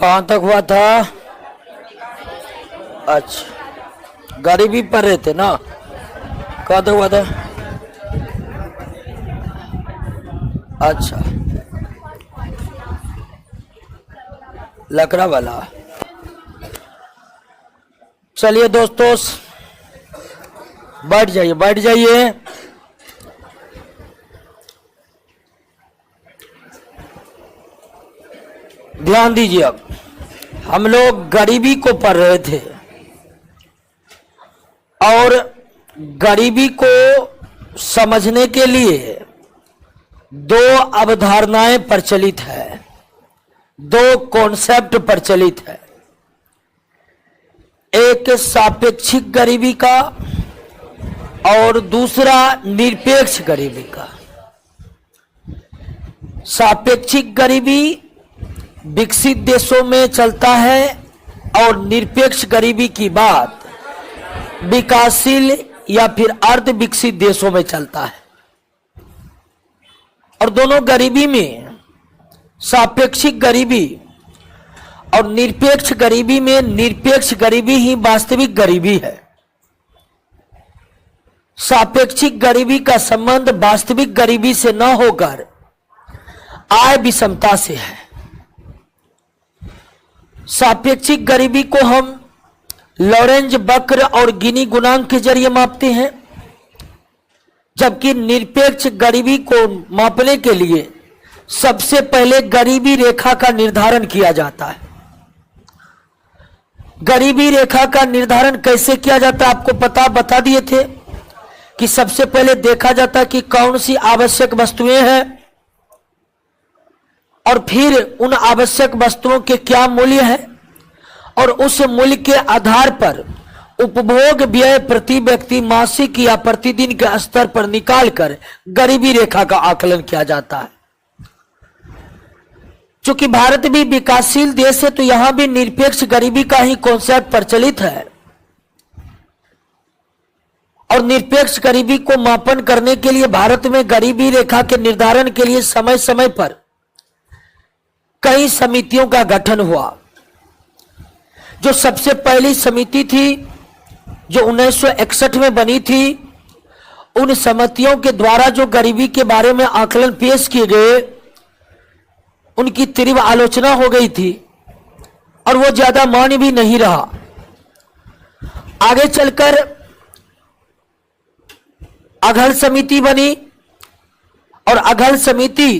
कहां तक हुआ था? अच्छा, गरीबी पर रहे थे ना? कहां तक हुआ था? अच्छा, लकड़ा वाला। चलिए दोस्तों, बैठ जाइए बैठ जाइए। ध्यान दीजिए। अब हम लोग गरीबी को पढ़ रहे थे और गरीबी को समझने के लिए दो अवधारणाएं प्रचलित है, दो कॉन्सेप्ट प्रचलित है। एक सापेक्षिक गरीबी का और दूसरा निरपेक्ष गरीबी का। सापेक्षिक गरीबी विकसित देशों में चलता है और निरपेक्ष गरीबी की बात विकासशील या फिर अर्ध विकसित देशों में चलता है। और दोनों गरीबी में, सापेक्षिक गरीबी और निरपेक्ष गरीबी में, निरपेक्ष गरीबी ही वास्तविक गरीबी है। सापेक्षिक गरीबी का संबंध वास्तविक गरीबी से न होकर आय विषमता से है। सापेक्षिक गरीबी को हम लॉरेंज वक्र और गिनी गुणांक के जरिए मापते हैं, जबकि निरपेक्ष गरीबी को मापने के लिए सबसे पहले गरीबी रेखा का निर्धारण किया जाता है। गरीबी रेखा का निर्धारण कैसे किया जाता है आपको बता दिए थे कि सबसे पहले देखा जाता है कि कौन सी आवश्यक वस्तुएं हैं और फिर उन आवश्यक वस्तुओं के क्या मूल्य है, और उस मूल्य के आधार पर उपभोग व्यय प्रति व्यक्ति मासिक या प्रतिदिन के स्तर पर निकालकर गरीबी रेखा का आकलन किया जाता है। चूंकि भारत भी विकासशील देश है तो यहां भी निरपेक्ष गरीबी का ही कॉन्सेप्ट प्रचलित है और निरपेक्ष गरीबी को मापन करने के लिए भारत में गरीबी रेखा के निर्धारण के लिए समय समय पर कई समितियों का गठन हुआ। जो सबसे पहली समिति थी जो 1961 में बनी थी, उन समितियों के द्वारा जो गरीबी के बारे में आकलन पेश किए गए उनकी तीव्र आलोचना हो गई थी और वो ज्यादा मान्य भी नहीं रहा। आगे चलकर अघल समिति बनी और अघल समिति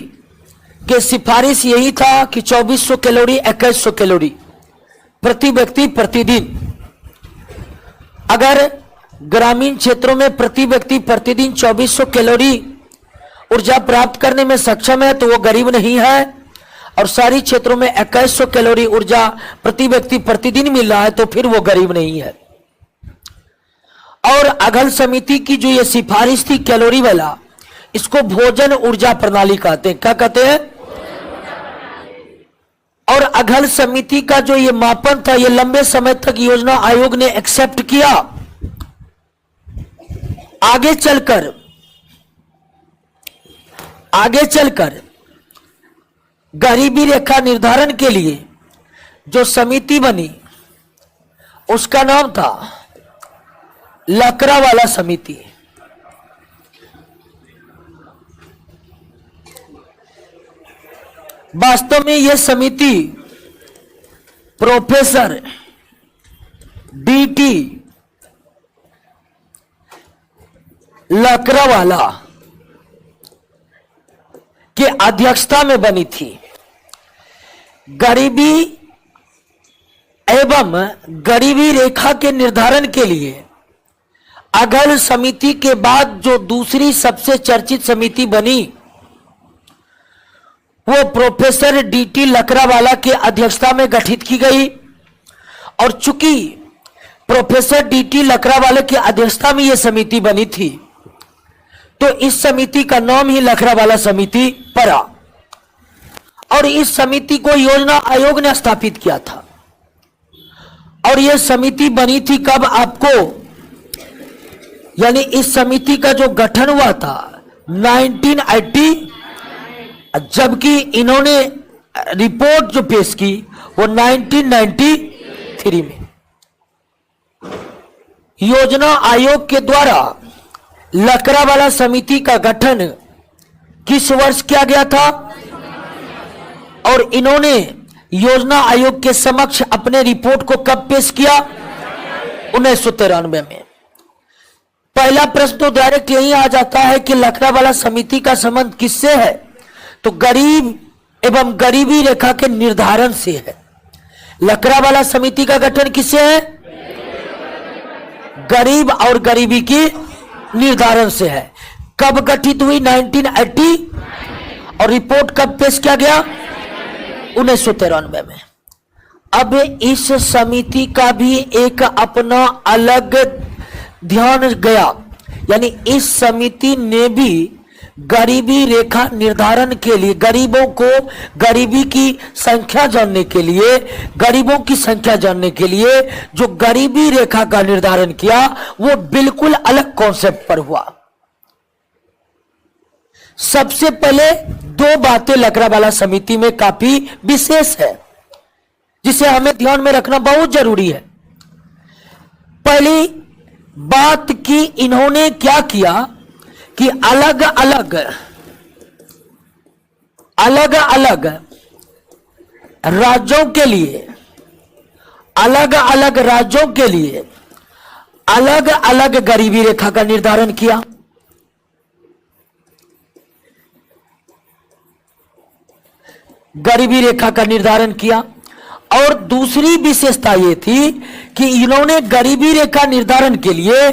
के सिफारिश यही था कि 2400 कैलोरी 2100 कैलोरी प्रति व्यक्ति प्रतिदिन। अगर ग्रामीण क्षेत्रों में प्रति व्यक्ति प्रतिदिन 2400 कैलोरी ऊर्जा प्राप्त करने में सक्षम है तो वो गरीब नहीं है, और शहरी क्षेत्रों में 2100 कैलोरी ऊर्जा प्रति व्यक्ति प्रतिदिन मिल रहा है तो फिर वो गरीब नहीं है। और अघल समिति की जो ये सिफारिश थी कैलोरी वाला, इसको भोजन ऊर्जा प्रणाली कहते हैं। क्या कहते हैं? और अघल समिति का जो ये मापन था ये लंबे समय तक योजना आयोग ने एक्सेप्ट किया। आगे चलकर गरीबी रेखा निर्धारण के लिए जो समिति बनी उसका नाम था लकड़ा वाला समिति। वास्तव में यह समिति प्रोफेसर डीटी लकड़ावाला के अध्यक्षता में बनी थी। गरीबी एवं गरीबी रेखा के निर्धारण के लिए अघल समिति के बाद जो दूसरी सबसे चर्चित समिति बनी वो प्रोफेसर डीटी लकड़ावाला के अध्यक्षता में गठित की गई। और चूंकि प्रोफेसर डीटी लकड़ावाला की अध्यक्षता में यह समिति बनी थी तो इस समिति का नाम ही लकड़ावाला समिति पड़ा और इस समिति को योजना आयोग ने स्थापित किया था। और यह समिति बनी थी कब आपको, यानी इस समिति का जो गठन हुआ था 1980, जबकि इन्होंने रिपोर्ट जो पेश की वो 1993 में योजना आयोग के द्वारा लकड़ावाला समिति का गठन किस वर्ष किया गया था और इन्होंने योजना आयोग के समक्ष अपने रिपोर्ट को कब पेश किया? 1993 में। पहला प्रश्न तो डायरेक्ट यही आ जाता है कि लकड़ावाला समिति का संबंध किससे है? तो गरीब एवं गरीबी रेखा के निर्धारण से है। लकड़ावाला समिति का गठन किससे है? गरीब और गरीबी की निर्धारण से है। कब गठित हुई? 1980। और रिपोर्ट कब पेश किया गया? 1993 में। अब इस समिति का भी एक अपना अलग ध्यान गया, यानी इस समिति ने भी गरीबी रेखा निर्धारण के लिए, गरीबों को गरीबी की संख्या जानने के लिए, गरीबों की संख्या जानने के लिए जो गरीबी रेखा का निर्धारण किया वो बिल्कुल अलग कॉन्सेप्ट पर हुआ। सबसे पहले दो बातें लकड़ावाला समिति में काफी विशेष है जिसे हमें ध्यान में रखना बहुत जरूरी है। पहली बात कि इन्होंने क्या किया कि अलग अलग राज्यों के लिए अलग अलग गरीबी रेखा का निर्धारण किया। गरीबी रेखा का निर्धारण किया और दूसरी विशेषता यह थी कि इन्होंने गरीबी रेखा निर्धारण के लिए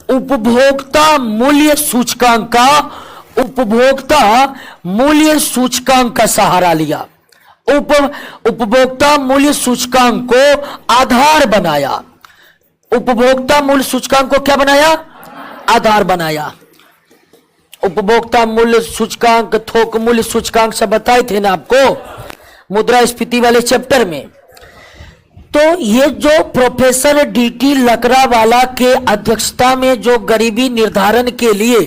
उपभोक्ता मूल्य सूचकांक का सहारा लिया। उपभोक्ता मूल्य सूचकांक को आधार बनाया। उपभोक्ता मूल्य सूचकांक को क्या बनाया? आधार बनाया। उपभोक्ता मूल्य सूचकांक, थोक मूल्य सूचकांक सब बताए थे ना आपको मुद्रास्फीति वाले चैप्टर में। तो ये जो प्रोफेसर डीटी लकड़ावाला के अध्यक्षता में जो गरीबी निर्धारण के लिए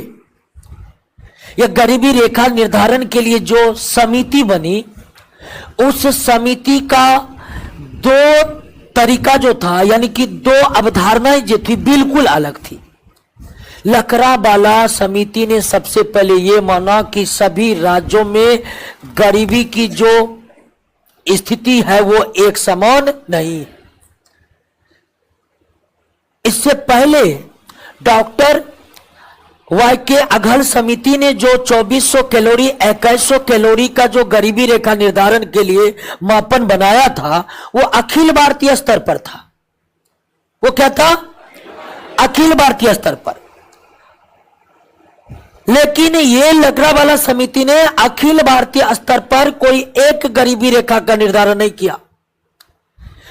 या गरीबी रेखा निर्धारण के लिए जो समिति बनी, उस समिति का दो तरीका जो था, यानी कि दो अवधारणाएं जो थी बिल्कुल अलग थी। लकड़ावाला समिति ने सबसे पहले यह माना कि सभी राज्यों में गरीबी की जो स्थिति है वो एक समान नहीं। इससे पहले डॉक्टर वाई के अघल समिति ने जो 2400 कैलोरी 2100 कैलोरी का जो गरीबी रेखा निर्धारण के लिए मापन बनाया था वो अखिल भारतीय स्तर पर था। वो क्या था? अखिल भारतीय स्तर पर। लेकिन ये लकड़ावाला समिति ने अखिल भारतीय स्तर पर कोई एक गरीबी रेखा का निर्धारण नहीं किया,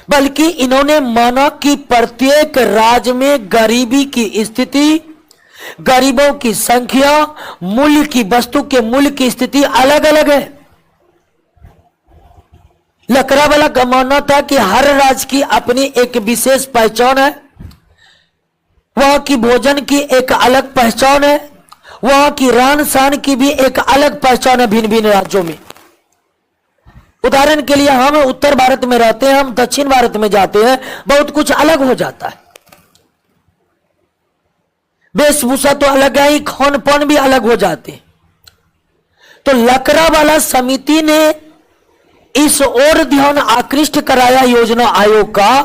बल्कि इन्होंने माना कि प्रत्येक राज्य में गरीबी की स्थिति, गरीबों की संख्या, मूल्य की, वस्तु के मूल्य की स्थिति अलग अलग है। लकड़ावाला का मानना था कि हर राज्य की अपनी एक विशेष पहचान है, वहां की भोजन की एक अलग पहचान है, वहां की रहन सहन की भी एक अलग पहचान है भिन्न भिन्न राज्यों में। उदाहरण के लिए हम उत्तर भारत में रहते हैं, हम दक्षिण भारत में जाते हैं, बहुत कुछ अलग हो जाता है। वेशभूषा तो अलग है ही, खान पान भी अलग हो जाते हैं। तो लकड़ावाला समिति ने इस ओर ध्यान आकृष्ट कराया योजना आयोग का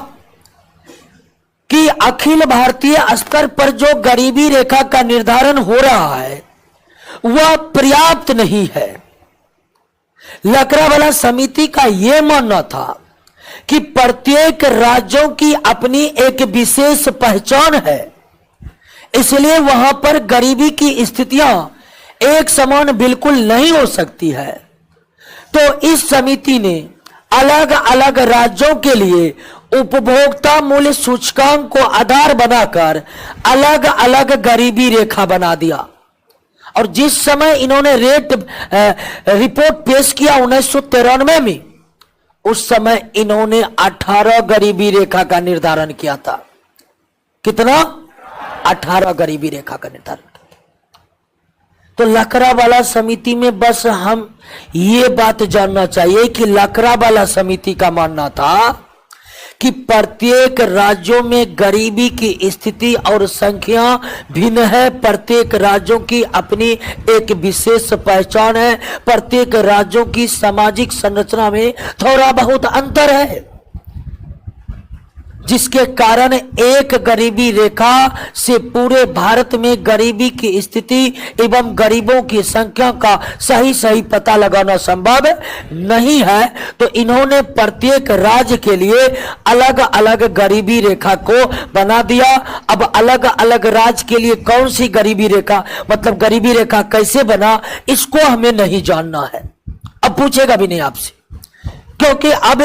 कि अखिल भारतीय स्तर पर जो गरीबी रेखा का निर्धारण हो रहा है वह पर्याप्त नहीं है। लकड़ावाला समिति का यह मानना था कि प्रत्येक राज्यों की अपनी एक विशेष पहचान है, इसलिए वहां पर गरीबी की स्थितियां एक समान बिल्कुल नहीं हो सकती है। तो इस समिति ने अलग अलग राज्यों के लिए उपभोक्ता मूल्य सूचकांक को आधार बनाकर अलग अलग गरीबी रेखा बना दिया। और जिस समय इन्होंने रिपोर्ट पेश किया 1993 में, उस समय इन्होंने 18 गरीबी रेखा का निर्धारण किया था। कितना? 18 गरीबी रेखा का निर्धारण। तो लकड़ावाला समिति में बस हम ये बात जानना चाहिए कि लकड़ावाला समिति का मानना था कि प्रत्येक राज्यों में गरीबी की स्थिति और संख्या भिन्न है। प्रत्येक राज्यों की अपनी एक विशेष पहचान है। प्रत्येक राज्यों की सामाजिक संरचना में थोड़ा बहुत अंतर है, जिसके कारण एक गरीबी रेखा से पूरे भारत में गरीबी की स्थिति एवं गरीबों की संख्या का सही पता लगाना संभव नहीं है। तो इन्होंने प्रत्येक राज्य के लिए अलग अलग गरीबी रेखा को बना दिया। अब अलग अलग राज्य के लिए कौन सी गरीबी रेखा, मतलब गरीबी रेखा कैसे बना, इसको हमें नहीं जानना है। अब पूछेगा भी नहीं आपसे, क्योंकि अब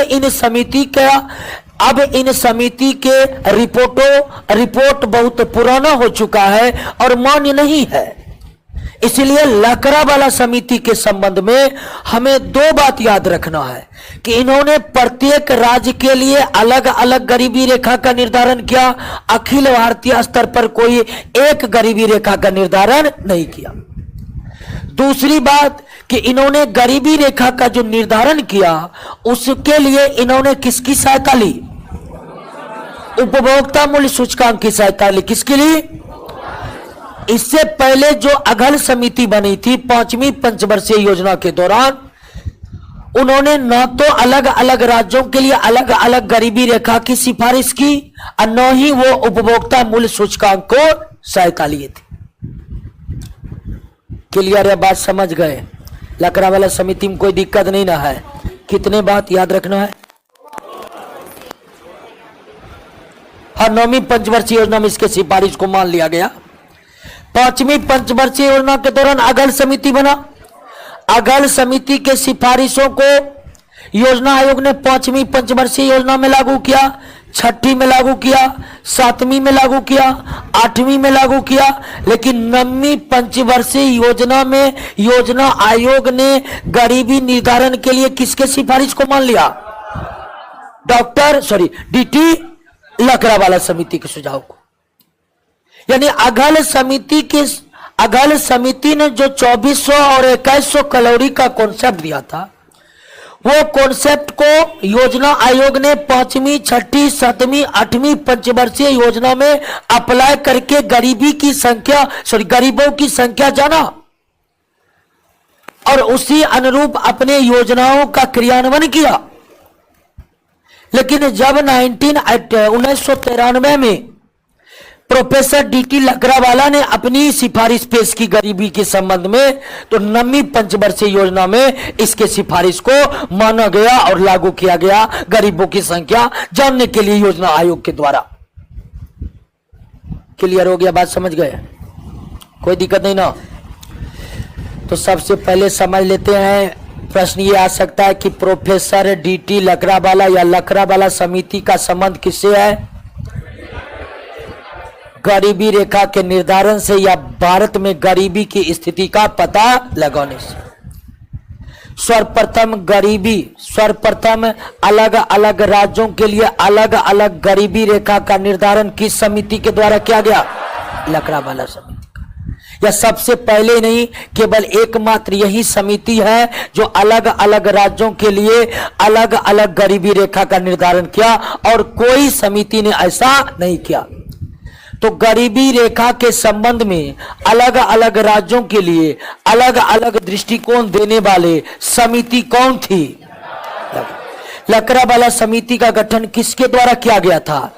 इन समिति के रिपोर्ट बहुत पुराना हो चुका है और मान्य नहीं है। इसलिए लकड़ावाला समिति के संबंध में हमें दो बात याद रखना है कि इन्होंने प्रत्येक राज्य के लिए अलग अलग गरीबी रेखा का निर्धारण किया, अखिल भारतीय स्तर पर कोई एक गरीबी रेखा का निर्धारण नहीं किया। दूसरी बात कि इन्होंने गरीबी रेखा का जो निर्धारण किया उसके लिए इन्होंने किसकी सहायता ली? उपभोक्ता मूल्य सूचकांक की सहायता ली। किसके लिए? इससे पहले जो अघल समिति बनी थी 5वीं पंचवर्षीय योजना के दौरान, उन्होंने न तो अलग अलग राज्यों के लिए अलग अलग गरीबी रेखा की सिफारिश की और न ही वो उपभोक्ता मूल्य सूचकांक को सहायता लिए थे। क्लियर है? बात समझ गए? लकड़ावाला समिति में कोई दिक्कत नहीं ना है। कितने बात याद रखना है? हर 9वीं पंचवर्षीय योजना में इसके सिफारिश को मान लिया गया। 5वीं पंचवर्षीय योजना के दौरान अघल समिति बना। अघल समिति के सिफारिशों को योजना आयोग ने 5वीं पंचवर्षीय योजना में लागू किया, 6ठी में लागू किया, 7वीं में लागू किया, 8वीं में लागू किया। लेकिन 9वीं पंचवर्षीय योजना में योजना आयोग ने गरीबी निर्धारण के लिए किसके सिफारिश को मान लिया? डीटी लकड़ावाला समिति के सुझाव को। यानी अघल समिति ने जो 2400 और 2100 कैलोरी का कॉन्सेप्ट दिया था, वो कॉन्सेप्ट को योजना आयोग ने 5वीं, 6ठी, 7वीं, 8वीं पंचवर्षीय योजना में अप्लाई करके गरीबों की संख्या जाना और उसी अनुरूप अपने योजनाओं का क्रियान्वयन किया। लेकिन जब 1993 में प्रोफेसर डीटी लकड़ावाला ने अपनी सिफारिश पेश की गरीबी के संबंध में, तो 9वीं पंचवर्षीय योजना में इसके सिफारिश को माना गया और लागू किया गया गरीबों की संख्या जानने के लिए योजना आयोग के द्वारा। क्लियर हो गया? बात समझ गए? कोई दिक्कत नहीं ना? तो सबसे पहले समझ लेते हैं। प्रश्न ये आ सकता है कि प्रोफेसर डीटी लकड़ावाला या लकड़ावाला समिति का संबंध किससे है? गरीबी रेखा के निर्धारण से या भारत में गरीबी की स्थिति का पता लगाने से। सर्वप्रथम अलग अलग राज्यों के लिए अलग अलग गरीबी रेखा का निर्धारण किस समिति के द्वारा किया गया? लकड़ावाला समिति। या सबसे पहले नहीं, केवल एकमात्र यही समिति है जो अलग अलग राज्यों के लिए अलग अलग गरीबी रेखा का निर्धारण किया और कोई समिति ने ऐसा नहीं किया। तो गरीबी रेखा के संबंध में अलग अलग राज्यों के लिए अलग अलग दृष्टिकोण देने वाले समिति कौन थी? लकड़ावाला समिति का गठन किसके द्वारा किया गया था?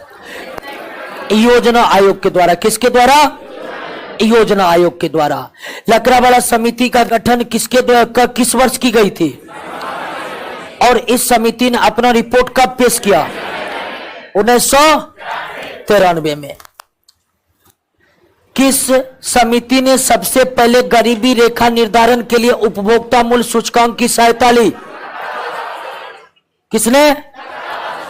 योजना आयोग के द्वारा। किसके द्वारा? योजना आयोग के द्वारा। लकड़ावाला समिति का गठन किसके द्वारा, किस वर्ष की गई थी? और इस समिति ने अपना रिपोर्ट कब पेश किया? 1993 में। किस समिति ने सबसे पहले गरीबी रेखा निर्धारण के लिए उपभोक्ता मूल्य सूचकांक की सहायता ली? किसने?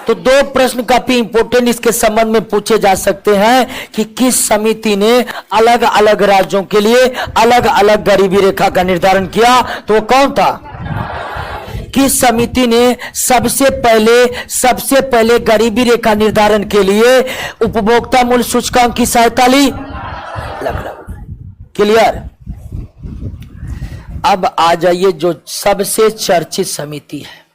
तो दो प्रश्न काफी इंपोर्टेंट इसके संबंध में पूछे जा सकते हैं कि किस समिति ने अलग अलग राज्यों के लिए अलग अलग गरीबी रेखा का निर्धारण किया? तो वो कौन था? किस समिति ने सबसे पहले गरीबी रेखा निर्धारण के लिए उपभोक्ता मूल्य सूचकांक की सहायता ली? क्लियर? अब आ जाइए जो सबसे चर्चित समिति है,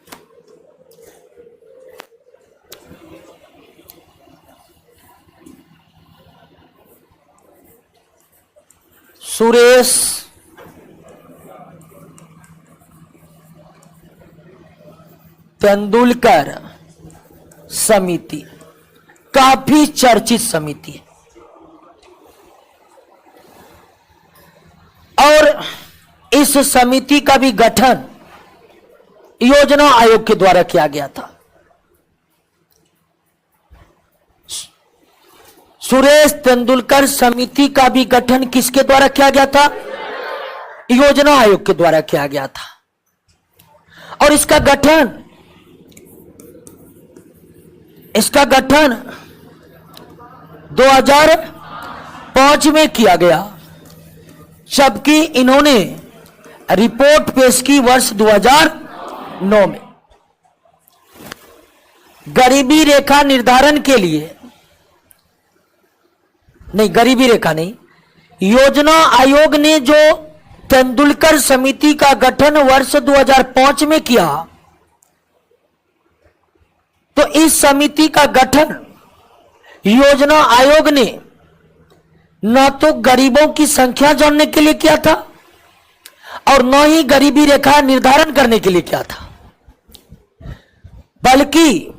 सुरेश तेंदुलकर समिति। काफी चर्चित समिति है और इस समिति का भी गठन योजना आयोग के द्वारा किया गया था। सुरेश तेंदुलकर समिति का भी गठन किसके द्वारा किया गया था? योजना आयोग के द्वारा किया गया था। और इसका गठन 2005 में किया गया, जबकि इन्होंने रिपोर्ट पेश की वर्ष 2009 में। गरीबी रेखा निर्धारण के लिए नहीं, गरीबी रेखा नहीं, योजना आयोग ने जो तेंदुलकर समिति का गठन वर्ष 2005 में किया, तो इस समिति का गठन योजना आयोग ने न तो गरीबों की संख्या जानने के लिए किया था और न ही गरीबी रेखा निर्धारण करने के लिए किया था, बल्कि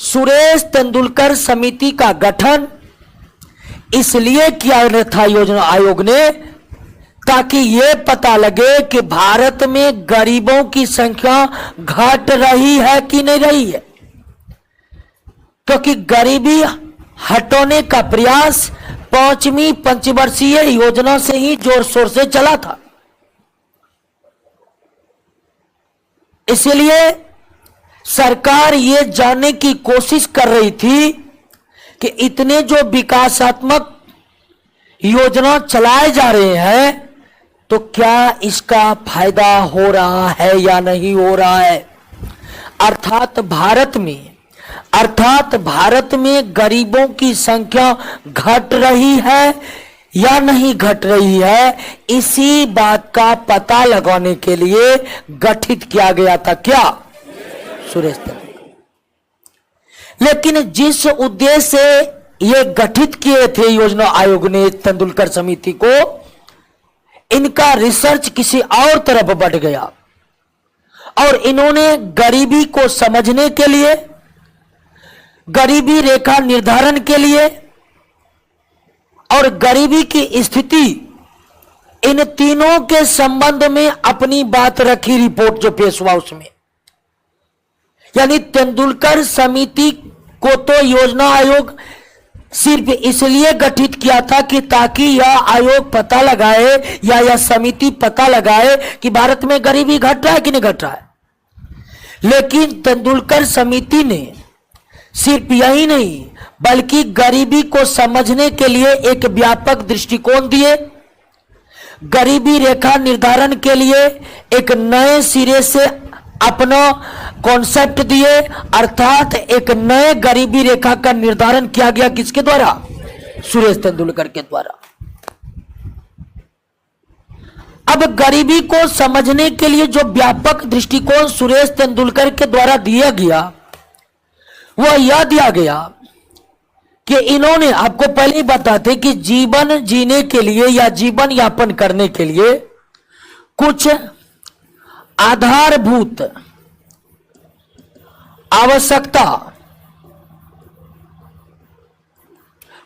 सुरेश तेंदुलकर समिति का गठन इसलिए किया था योजना आयोग ने, ताकि यह पता लगे कि भारत में गरीबों की संख्या घट रही है कि नहीं रही है, क्योंकि गरीबी हटाने का प्रयास 5वीं पंचवर्षीय योजना से ही जोर शोर से चला था। इसलिए सरकार ये जानने की कोशिश कर रही थी कि इतने जो विकासात्मक योजना चलाए जा रहे हैं, तो क्या इसका फायदा हो रहा है या नहीं हो रहा है। अर्थात भारत में गरीबों की संख्या घट रही है या नहीं घट रही है, इसी बात का पता लगाने के लिए गठित किया गया था। क्या? सुरेश तेंदुलकर। लेकिन जिस उद्देश्य से ये गठित किए थे योजना आयोग ने तेंदुलकर समिति को, इनका रिसर्च किसी और तरफ बढ़ गया और इन्होंने गरीबी को समझने के लिए, गरीबी रेखा निर्धारण के लिए और गरीबी की स्थिति, इन तीनों के संबंध में अपनी बात रखी। रिपोर्ट जो पेश हुआ उसमें, यानी तेंदुलकर समिति को तो योजना आयोग सिर्फ इसलिए गठित किया था कि ताकि यह आयोग पता लगाए या यह समिति पता लगाए कि भारत में गरीबी घट रहा है कि नहीं घट रहा है। लेकिन तेंदुलकर समिति ने सिर्फ यही नहीं, बल्कि गरीबी को समझने के लिए एक व्यापक दृष्टिकोण दिए, गरीबी रेखा निर्धारण के लिए एक नए सिरे से अपना कॉन्सेप्ट दिए, अर्थात एक नए गरीबी रेखा का निर्धारण किया गया। किसके द्वारा? सुरेश तेंदुलकर के द्वारा। अब गरीबी को समझने के लिए जो व्यापक दृष्टिकोण सुरेश तेंदुलकर के द्वारा दिया गया, वह यह दिया गया कि इन्होंने, आपको पहले ही बताते कि जीवन जीने के लिए या जीवन यापन करने के लिए कुछ आधारभूत आवश्यकता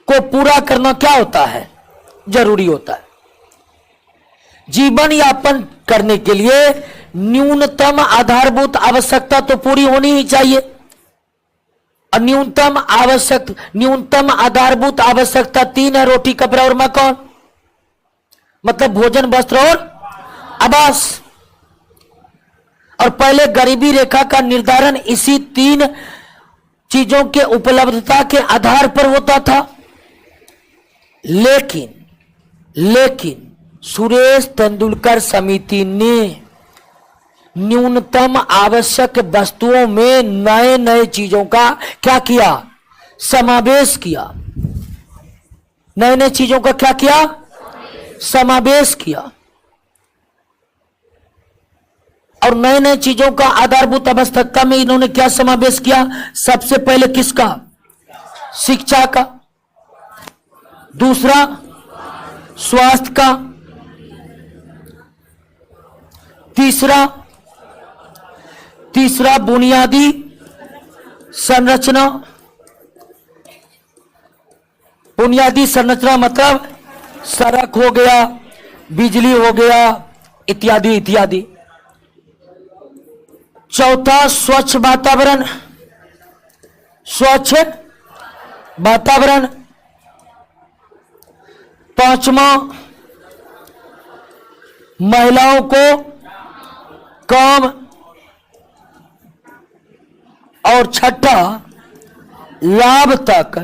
को पूरा करना क्या होता है? जरूरी होता है। जीवन यापन करने के लिए न्यूनतम आधारभूत आवश्यकता तो पूरी होनी ही चाहिए। और न्यूनतम आधारभूत आवश्यकता 3 है: रोटी, कपड़ा और मकान, मतलब भोजन, वस्त्र और आवास। और पहले गरीबी रेखा का निर्धारण इसी 3 चीजों के उपलब्धता के आधार पर होता था। लेकिन सुरेश तेंदुलकर समिति ने न्यूनतम आवश्यक वस्तुओं में नए नए चीजों का क्या किया? समावेश किया। नए नए चीजों का क्या किया? समावेश किया। और नए नए चीजों का आधारभूत आवश्यकता में इन्होंने क्या समावेश किया? सबसे पहले किसका? शिक्षा का, दूसरा स्वास्थ्य का, तीसरा बुनियादी संरचना। बुनियादी संरचना मतलब सड़क हो गया, बिजली हो गया, इत्यादि इत्यादि। चौथा स्वच्छ वातावरण, स्वच्छ वातावरण। पांचवा महिलाओं को काम, और छठा लाभ तक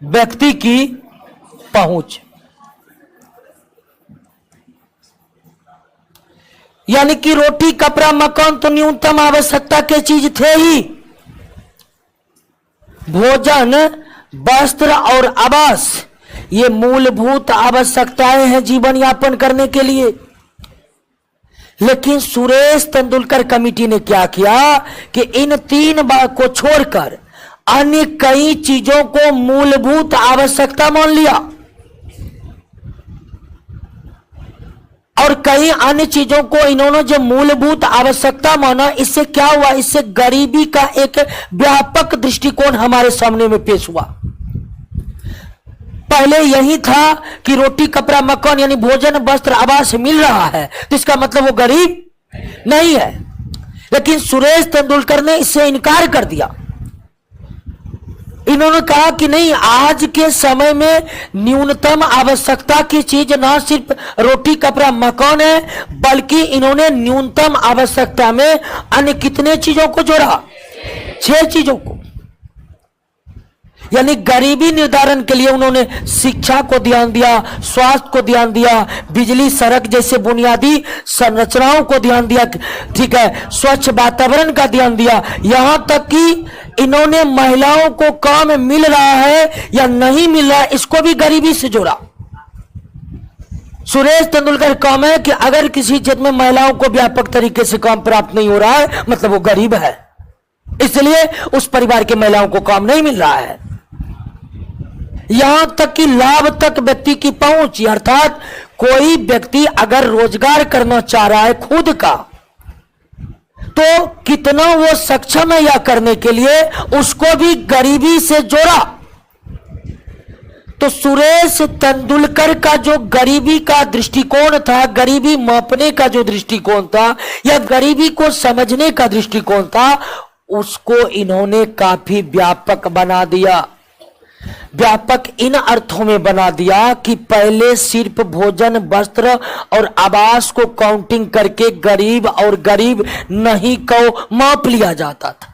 व्यक्ति की पहुंच। यानी कि रोटी कपड़ा मकान तो न्यूनतम आवश्यकता के चीज थे ही, भोजन वस्त्र और आवास ये मूलभूत आवश्यकताएं हैं जीवन यापन करने के लिए। लेकिन सुरेश तेंदुलकर कमेटी ने क्या किया कि इन तीन बात को छोड़कर अन्य कई चीजों को मूलभूत आवश्यकता मान लिया, और कई अन्य चीजों को इन्होंने जो मूलभूत आवश्यकता माना, इससे क्या हुआ? इससे गरीबी का एक व्यापक दृष्टिकोण हमारे सामने में पेश हुआ। पहले यही था कि रोटी कपड़ा मकान यानी भोजन वस्त्र आवास मिल रहा है तो इसका मतलब वो गरीब नहीं है। लेकिन सुरेश तेंदुलकर ने इससे इनकार कर दिया। इन्होंने कहा कि नहीं, आज के समय में न्यूनतम आवश्यकता की चीज ना सिर्फ रोटी कपड़ा मकान है, बल्कि इन्होंने न्यूनतम आवश्यकता में अन्य कितने चीजों को जोड़ा? 6 चीजों को। यानी गरीबी निर्धारण के लिए उन्होंने शिक्षा को ध्यान दिया, स्वास्थ्य को ध्यान दिया, बिजली सड़क जैसे बुनियादी संरचनाओं को ध्यान दिया, ठीक है, स्वच्छ वातावरण का ध्यान दिया। यहां तक कि इन्होंने महिलाओं को काम मिल रहा है या नहीं मिल रहा है इसको भी गरीबी से जोड़ा। सुरेश तेंदुलकर काम है कि अगर किसी क्षेत्र में महिलाओं को व्यापक तरीके से काम प्राप्त नहीं हो रहा है मतलब वो गरीब है, इसलिए उस परिवार के महिलाओं को काम नहीं मिल रहा है। यहां तक कि लाभ तक व्यक्ति की पहुंच, अर्थात कोई व्यक्ति अगर रोजगार करना चाह रहा है खुद का, तो कितना वो सक्षम है या करने के लिए, उसको भी गरीबी से जोड़ा। तो सुरेश तेंदुलकर का जो गरीबी का दृष्टिकोण था, गरीबी मापने का जो दृष्टिकोण था या गरीबी को समझने का दृष्टिकोण था, उसको इन्होंने काफी व्यापक बना दिया। व्यापक इन अर्थों में बना दिया कि पहले सिर्फ भोजन वस्त्र और आवास को काउंटिंग करके गरीब और गरीब नहीं को माप लिया जाता था।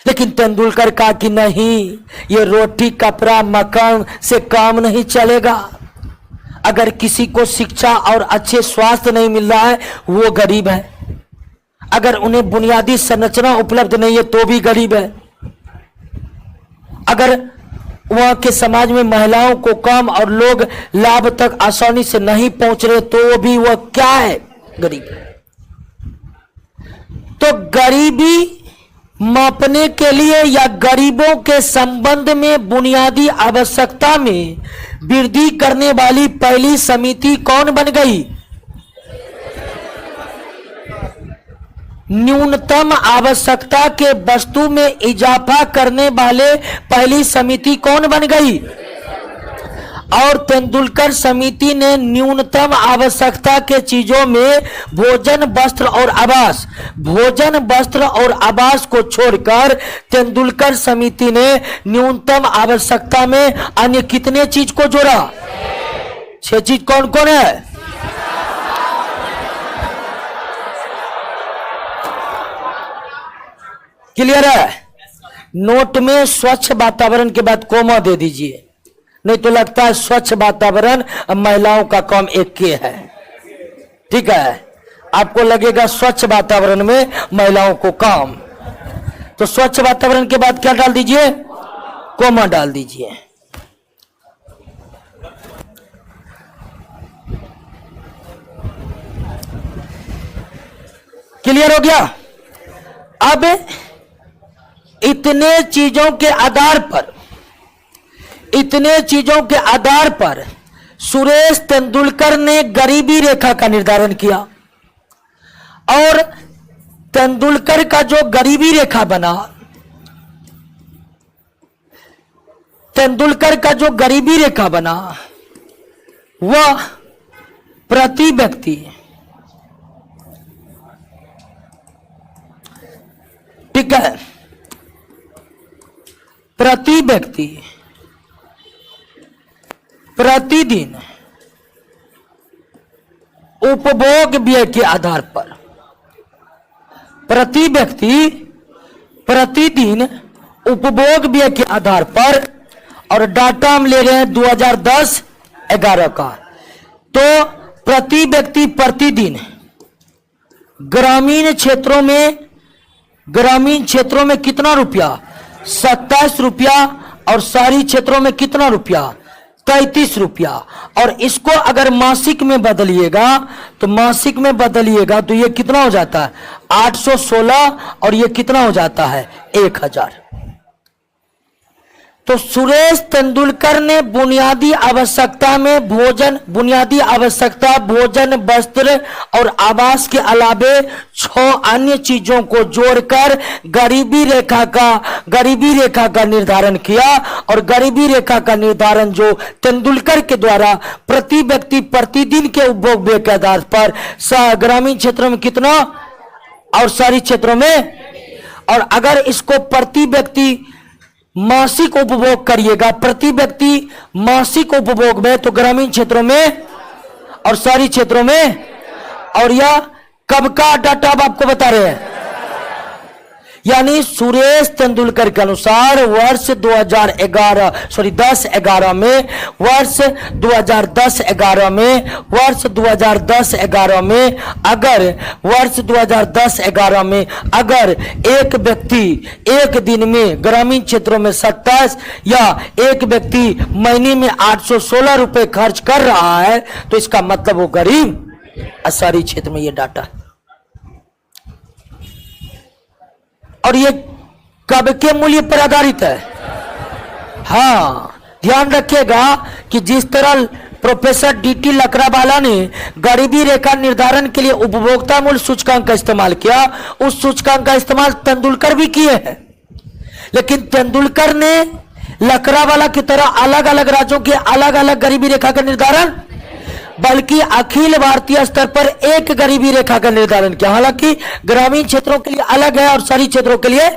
लेकिन तेंदुलकर कहा कि नहीं, ये रोटी कपड़ा मकान से काम नहीं चलेगा। अगर किसी को शिक्षा और अच्छे स्वास्थ्य नहीं मिल रहा है वो गरीब है, अगर उन्हें बुनियादी संरचना उपलब्ध नहीं है तो भी गरीब है, अगर वहां के समाज में महिलाओं को काम और लोग लाभ तक आसानी से नहीं पहुंच रहे तो भी वह क्या है? गरीब। तो गरीबी मापने के लिए या गरीबों के संबंध में बुनियादी आवश्यकता में वृद्धि करने वाली पहली समिति कौन बन गई? न्यूनतम आवश्यकता के वस्तु में इजाफा करने वाले पहली समिति कौन बन गई? और तेंदुलकर समिति ने न्यूनतम आवश्यकता के चीजों में भोजन वस्त्र और आवास, भोजन वस्त्र और आवास को छोड़कर तेंदुलकर समिति ने न्यूनतम आवश्यकता में अन्य कितने चीज को जोड़ा? 6 चीज कौन कौन है? क्लियर है? नोट में स्वच्छ वातावरण के बाद कोमा दे दीजिए, नहीं तो लगता है स्वच्छ वातावरण महिलाओं का काम एक के है। ठीक है, आपको लगेगा स्वच्छ वातावरण में महिलाओं को काम, तो स्वच्छ वातावरण के बाद क्या डाल दीजिए? कोमा डाल दीजिए। क्लियर हो गया? अब इतने चीजों के आधार पर सुरेश तेंदुलकर ने गरीबी रेखा का निर्धारण किया और तेंदुलकर का जो गरीबी रेखा बना, वह प्रति व्यक्ति, ठीक है, प्रति व्यक्ति प्रतिदिन उपभोग व्यय के आधार पर, प्रति व्यक्ति प्रतिदिन उपभोग व्यय के आधार पर, और डाटा हम ले रहे हैं 2010-11 का, तो प्रति व्यक्ति प्रतिदिन ग्रामीण क्षेत्रों में कितना रुपया? 27 रुपया, और शहरी क्षेत्रों में कितना रुपया? 33 रुपया। और इसको अगर मासिक में बदलिएगा तो ये कितना हो जाता है? 816, और ये कितना हो जाता है? 1000। तो सुरेश तेंदुलकर ने बुनियादी आवश्यकता, भोजन, वस्त्र और आवास के अलावे 6 अन्य चीजों को जोड़कर गरीबी रेखा का निर्धारण किया। और गरीबी रेखा का निर्धारण जो तेंदुलकर के द्वारा प्रति व्यक्ति प्रतिदिन के उपभोग व्यय के आधार पर ग्रामीण क्षेत्रों में कितना और शहरी क्षेत्रों में, और अगर इसको प्रति व्यक्ति मासिक उपभोग करिएगा, प्रति व्यक्ति मासिक उपभोग में, तो ग्रामीण क्षेत्रों में और शहरी क्षेत्रों में, और यह कब का डाटा अब आपको बता रहे हैं, यानी सुरेश तेंदुलकर के अनुसार वर्ष 2010-11 में, वर्ष 2010-11 में अगर एक व्यक्ति एक दिन में ग्रामीण क्षेत्रों में 27 या एक व्यक्ति महीने में 816 रुपए खर्च कर रहा है, तो इसका मतलब वो गरीब। शहरी क्षेत्र में ये डाटा है। और ये कब के मूल्य पर आधारित है? हाँ, ध्यान रखिएगा कि जिस तरह प्रोफेसर डीटी लकड़ावाला ने गरीबी रेखा निर्धारण के लिए उपभोक्ता मूल्य सूचकांक का इस्तेमाल किया, उस सूचकांक का इस्तेमाल तेंदुलकर भी किए हैं, लेकिन तेंदुलकर ने लकड़ावाला की तरह अलग अलग राज्यों के अलग अलग गरीबी रेखा का निर्धारण, बल्कि अखिल भारतीय स्तर पर एक गरीबी रेखा का निर्धारण किया। हालांकि ग्रामीण क्षेत्रों के लिए अलग है और शहरी क्षेत्रों के लिए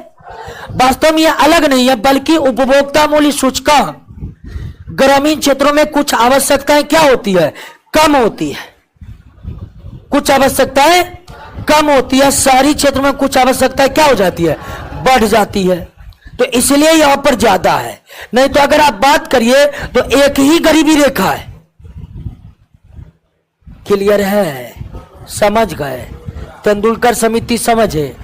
वास्तव में यह अलग नहीं है, बल्कि उपभोक्ता मूल्य सूचकांक ग्रामीण क्षेत्रों में कुछ आवश्यकताएं क्या होती है? कम होती है। कुछ आवश्यकताएं कम होती है, शहरी क्षेत्र में कुछ आवश्यकताएं क्या हो जाती है? बढ़ जाती है। तो इसलिए यहां पर ज्यादा है। नहीं तो अगर आप बात करिए तो एक ही गरीबी रेखा है। क्लियर है? समझ गए? तेंदुलकर समिति समझे।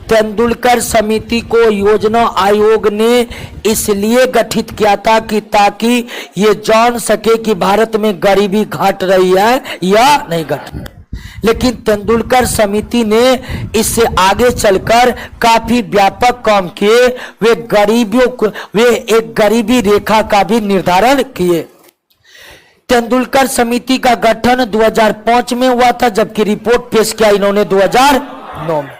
तेंदुलकर समिति को योजना आयोग ने इसलिए गठित किया था कि ताकि ये जान सके कि भारत में गरीबी घट रही है या नहीं घट रही। लेकिन तेंदुलकर समिति ने इससे आगे चलकर काफी व्यापक काम किए। वे एक गरीबी रेखा का भी निर्धारण किए। तेंदुलकर समिति का गठन 2005 में हुआ था, जबकि रिपोर्ट पेश किया इन्होंने 2009 में।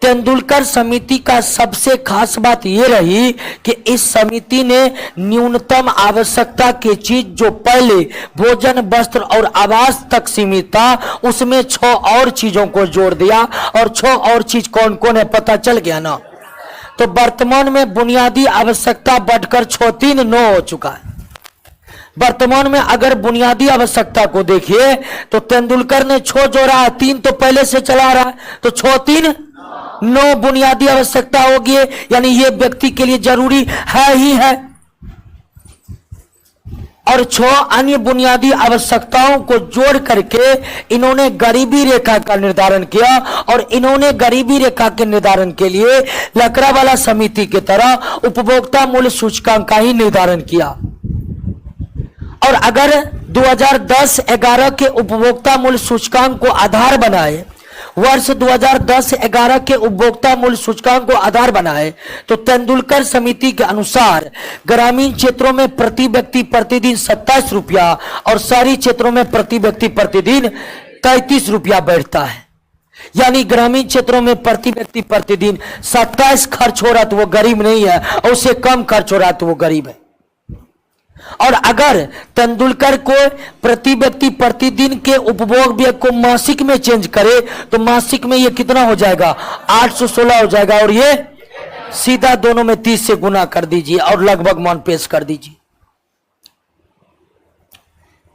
तेंदुलकर समिति का सबसे खास बात यह रही कि इस समिति ने न्यूनतम आवश्यकता की चीज जो पहले भोजन, वस्त्र और आवास तक सीमित था, उसमें 6 और चीजों को जोड़ दिया। और 6 और चीज कौन कौन है पता चल गया ना? तो वर्तमान में बुनियादी आवश्यकता बढ़कर 639 हो चुका है। वर्तमान में अगर बुनियादी आवश्यकता को देखिए तो तेंदुलकर ने 6 जोड़ा है, 3 तो पहले से चला रहा है, तो 6 3 9 बुनियादी आवश्यकता होगी, यानी ये व्यक्ति के लिए जरूरी है ही है। और 6 अन्य बुनियादी आवश्यकताओं को जोड़ करके इन्होंने गरीबी रेखा का निर्धारण किया। और इन्होंने गरीबी रेखा के निर्धारण के लिए लकड़ावाला समिति की तरह उपभोक्ता मूल्य सूचकांक का ही निर्धारण किया। और अगर 2010-11 के उपभोक्ता मूल्य सूचकांक को आधार बनाए वर्ष 2010-11 के उपभोक्ता मूल्य सूचकांक को आधार बनाए तो तेंदुलकर समिति के अनुसार ग्रामीण क्षेत्रों में प्रति व्यक्ति प्रतिदिन 27 रुपया और शहरी क्षेत्रों में प्रति व्यक्ति प्रतिदिन 33 रुपया बैठता है। यानी ग्रामीण क्षेत्रों में प्रति व्यक्ति प्रतिदिन 27 खर्च हो रहा तो वो गरीब नहीं है, और उससे कम खर्च हो रहा तो वो गरीब है। और अगर तेंदुलकर को प्रति व्यक्ति प्रतिदिन के उपभोग व्यय को मासिक में चेंज करे तो मासिक में ये कितना हो जाएगा, 816 हो जाएगा, और ये सीधा दोनों में 30 से गुना कर दीजिए और लगभग मान पेश कर दीजिए।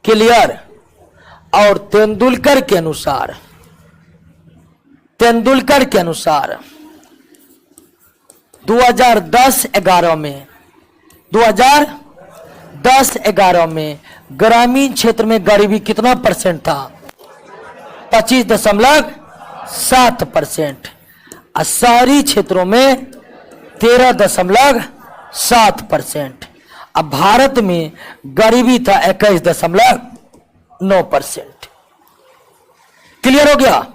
क्लियर। और तेंदुलकर के अनुसार 2010-11 में ग्रामीण क्षेत्र में गरीबी कितना परसेंट था, 25.7%, और शहरी क्षेत्रों में 13.7%। अब भारत में गरीबी था 21.9%। क्लियर हो गया।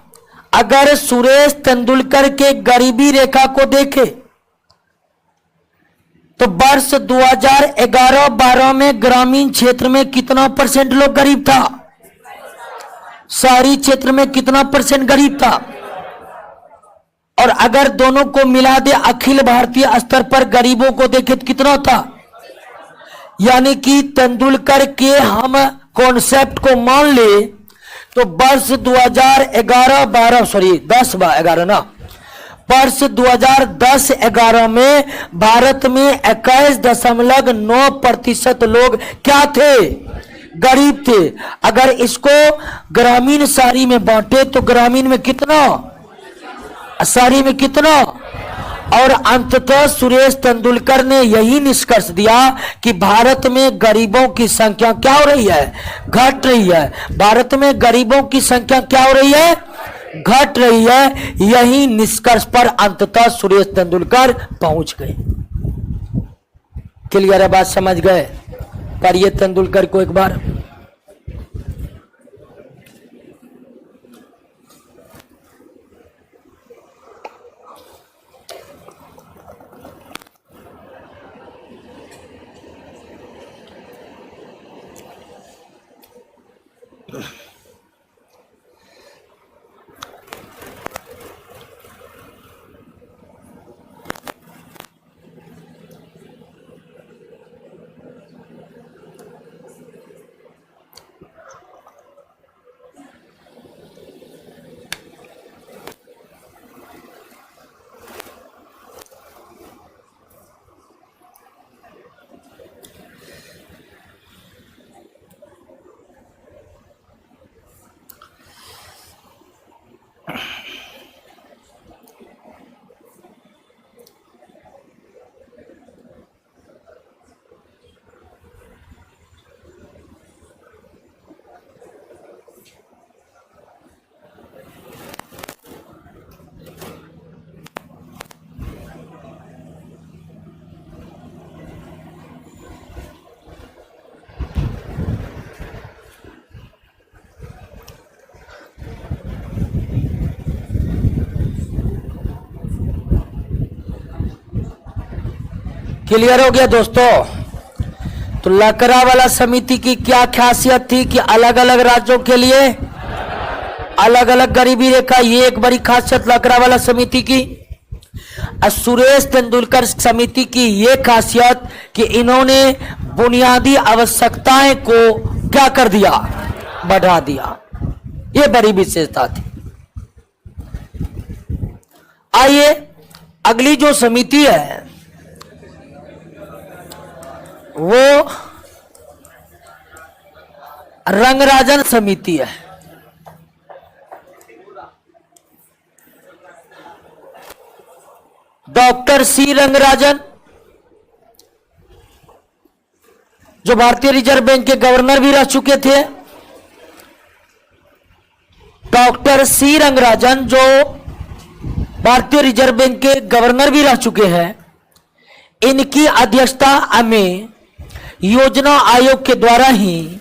अगर सुरेश तेंदुलकर के गरीबी रेखा को देखें तो वर्ष 2011-12 में ग्रामीण क्षेत्र में कितना परसेंट लोग गरीब था, शहरी क्षेत्र में कितना परसेंट गरीब था। और अगर दोनों को मिला दे अखिल भारतीय स्तर पर गरीबों को देखें तो कितना था। यानी कि तेंदुलकर के हम कॉन्सेप्ट को मान ले तो वर्ष वर्ष 2010-11 में भारत में 21.9% लोग क्या थे, गरीब थे। अगर इसको ग्रामीण शहरी में बांटे तो ग्रामीण में कितना, शहरी में कितना। और अंततः सुरेश तेंदुलकर ने यही निष्कर्ष दिया कि भारत में गरीबों की संख्या क्या हो रही है, घट रही है। भारत में गरीबों की संख्या क्या हो रही है, घट रही है। यही निष्कर्ष पर अंततः सुरेश तेंदुलकर पहुंच गए। क्लियर है बात, समझ गए। पर ये तेंदुलकर को एक बार क्लियर हो गया दोस्तों। तो लकड़ावाला समिति की क्या खासियत थी कि अलग अलग राज्यों के लिए अलग अलग गरीबी रेखा, ये एक बड़ी खासियत लकड़ावाला समिति की। सुरेश तेंदुलकर समिति की ये खासियत कि इन्होंने बुनियादी आवश्यकताएं को क्या कर दिया, बढ़ा दिया। ये बड़ी विशेषता थी। आइए अगली जो समिति है वो रंगराजन समिति है। डॉक्टर सी रंगराजन जो भारतीय रिजर्व बैंक के गवर्नर भी रह चुके थे, डॉक्टर सी रंगराजन जो भारतीय रिजर्व बैंक के गवर्नर भी रह चुके हैं, इनकी अध्यक्षता में योजना आयोग के द्वारा ही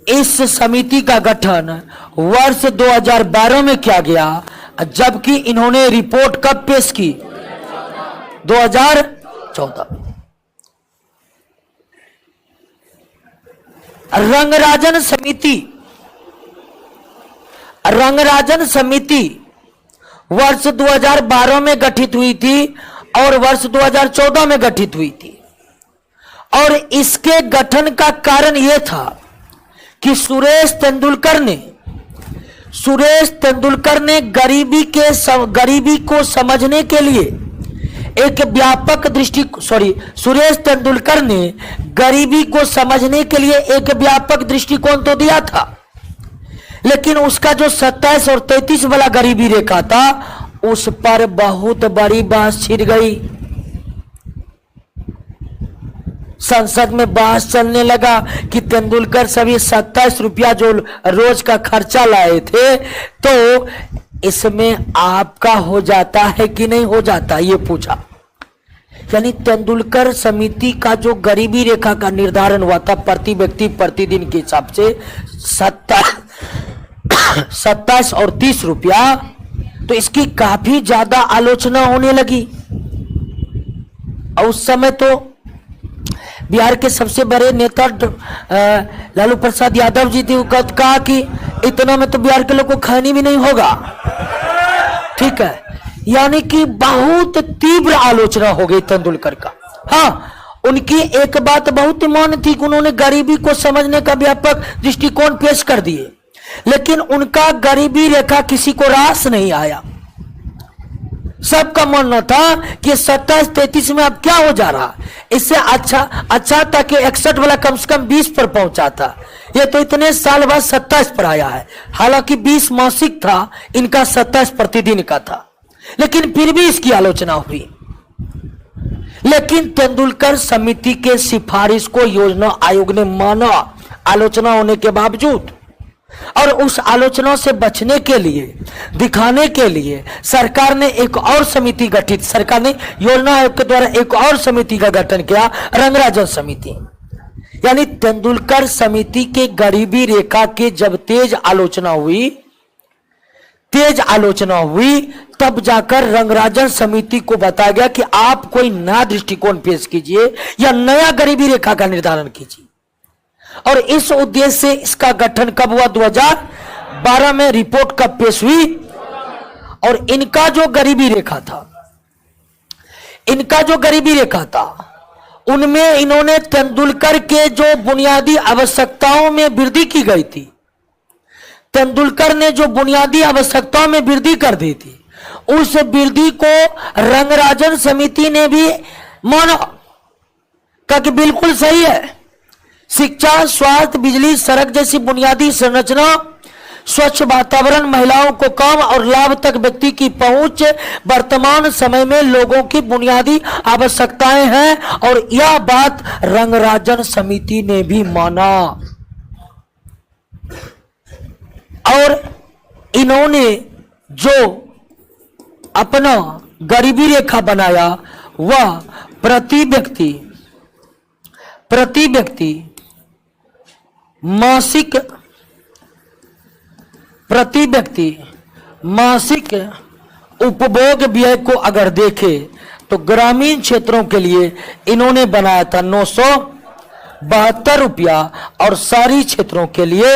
इस समिति का गठन वर्ष 2012 में किया गया। जबकि इन्होंने रिपोर्ट कब पेश की? 2014। रंगराजन समिति वर्ष 2012 में गठित हुई थी और वर्ष 2014 में गठित हुई थी, और इसके गठन का कारण यह था कि सुरेश तेंदुलकर ने गरीबी को समझने के लिए एक व्यापक सुरेश तेंदुलकर ने गरीबी को समझने के लिए एक व्यापक दृष्टिकोण तो दिया था, लेकिन उसका जो 27 और 33 वाला गरीबी रेखा था उस पर बहुत बड़ी बहस छिड़ गई। संसद में बहस चलने लगा कि तेंदुलकर सभी 27 रुपया जो रोज का खर्चा लाए थे, तो इसमें आपका हो जाता है कि नहीं हो जाता, ये पूछा। यानी तेंदुलकर समिति का जो गरीबी रेखा का निर्धारण हुआ था प्रति व्यक्ति प्रतिदिन के हिसाब से 27 और 30 रुपया, तो इसकी काफी ज्यादा आलोचना होने लगी। और उस समय तो बिहार के सबसे बड़े नेता लालू प्रसाद यादव जी थे, कहा कि इतना में तो बिहार के लोग को खानी भी नहीं होगा। ठीक है, यानी कि बहुत तीव्र आलोचना हो गई तेंदुलकर का। हाँ, उनकी एक बात बहुत मान थी कि उन्होंने गरीबी को समझने का व्यापक दृष्टिकोण पेश कर दिए, लेकिन उनका गरीबी रेखा किसी को रास नहीं आया। सबका मानना था कि 27-33 में अब क्या हो जा रहा, इससे अच्छा था कि 61 वाला कम से कम 20 पर पहुंचा था। ये तो इतने साल बाद 27 पर आया है, हालांकि 20 मासिक था, इनका 27 प्रतिदिन का था, लेकिन फिर भी इसकी आलोचना हुई। लेकिन तेंदुलकर समिति के सिफारिश को योजना आयोग ने माना, आलोचना होने के बावजूद। और उस आलोचना से बचने के लिए, दिखाने के लिए सरकार ने एक और समिति गठित, सरकार ने योजना आयोग के द्वारा एक और समिति का गठन किया, रंगराजन समिति। यानी तेंदुलकर समिति के गरीबी रेखा के जब तेज आलोचना हुई तब जाकर रंगराजन समिति को बताया गया कि आप कोई नया दृष्टिकोण पेश कीजिए या नया गरीबी रेखा का निर्धारण कीजिए। और इस उद्देश्य से इसका गठन कब हुआ? 2012 में रिपोर्ट कब पेश हुई? और इनका जो गरीबी रेखा था उनमें इन्होंने तेंदुलकर के जो बुनियादी आवश्यकताओं में वृद्धि की गई थी, तेंदुलकर ने जो बुनियादी आवश्यकताओं में वृद्धि कर दी थी, उस वृद्धि को रंगराजन समिति ने भी माना, कहा कि बिल्कुल सही है। शिक्षा, स्वास्थ्य, बिजली, सड़क जैसी बुनियादी संरचना, स्वच्छ वातावरण, महिलाओं को काम और लाभ तक व्यक्ति की पहुंच वर्तमान समय में लोगों की बुनियादी आवश्यकताएं हैं, और यह बात रंगराजन समिति ने भी माना। और इन्होंने जो अपना गरीबी रेखा बनाया वह प्रति व्यक्ति मासिक उपभोग व्यय को अगर देखे तो ग्रामीण क्षेत्रों के लिए इन्होंने बनाया था 972 रुपया, और शहरी क्षेत्रों के लिए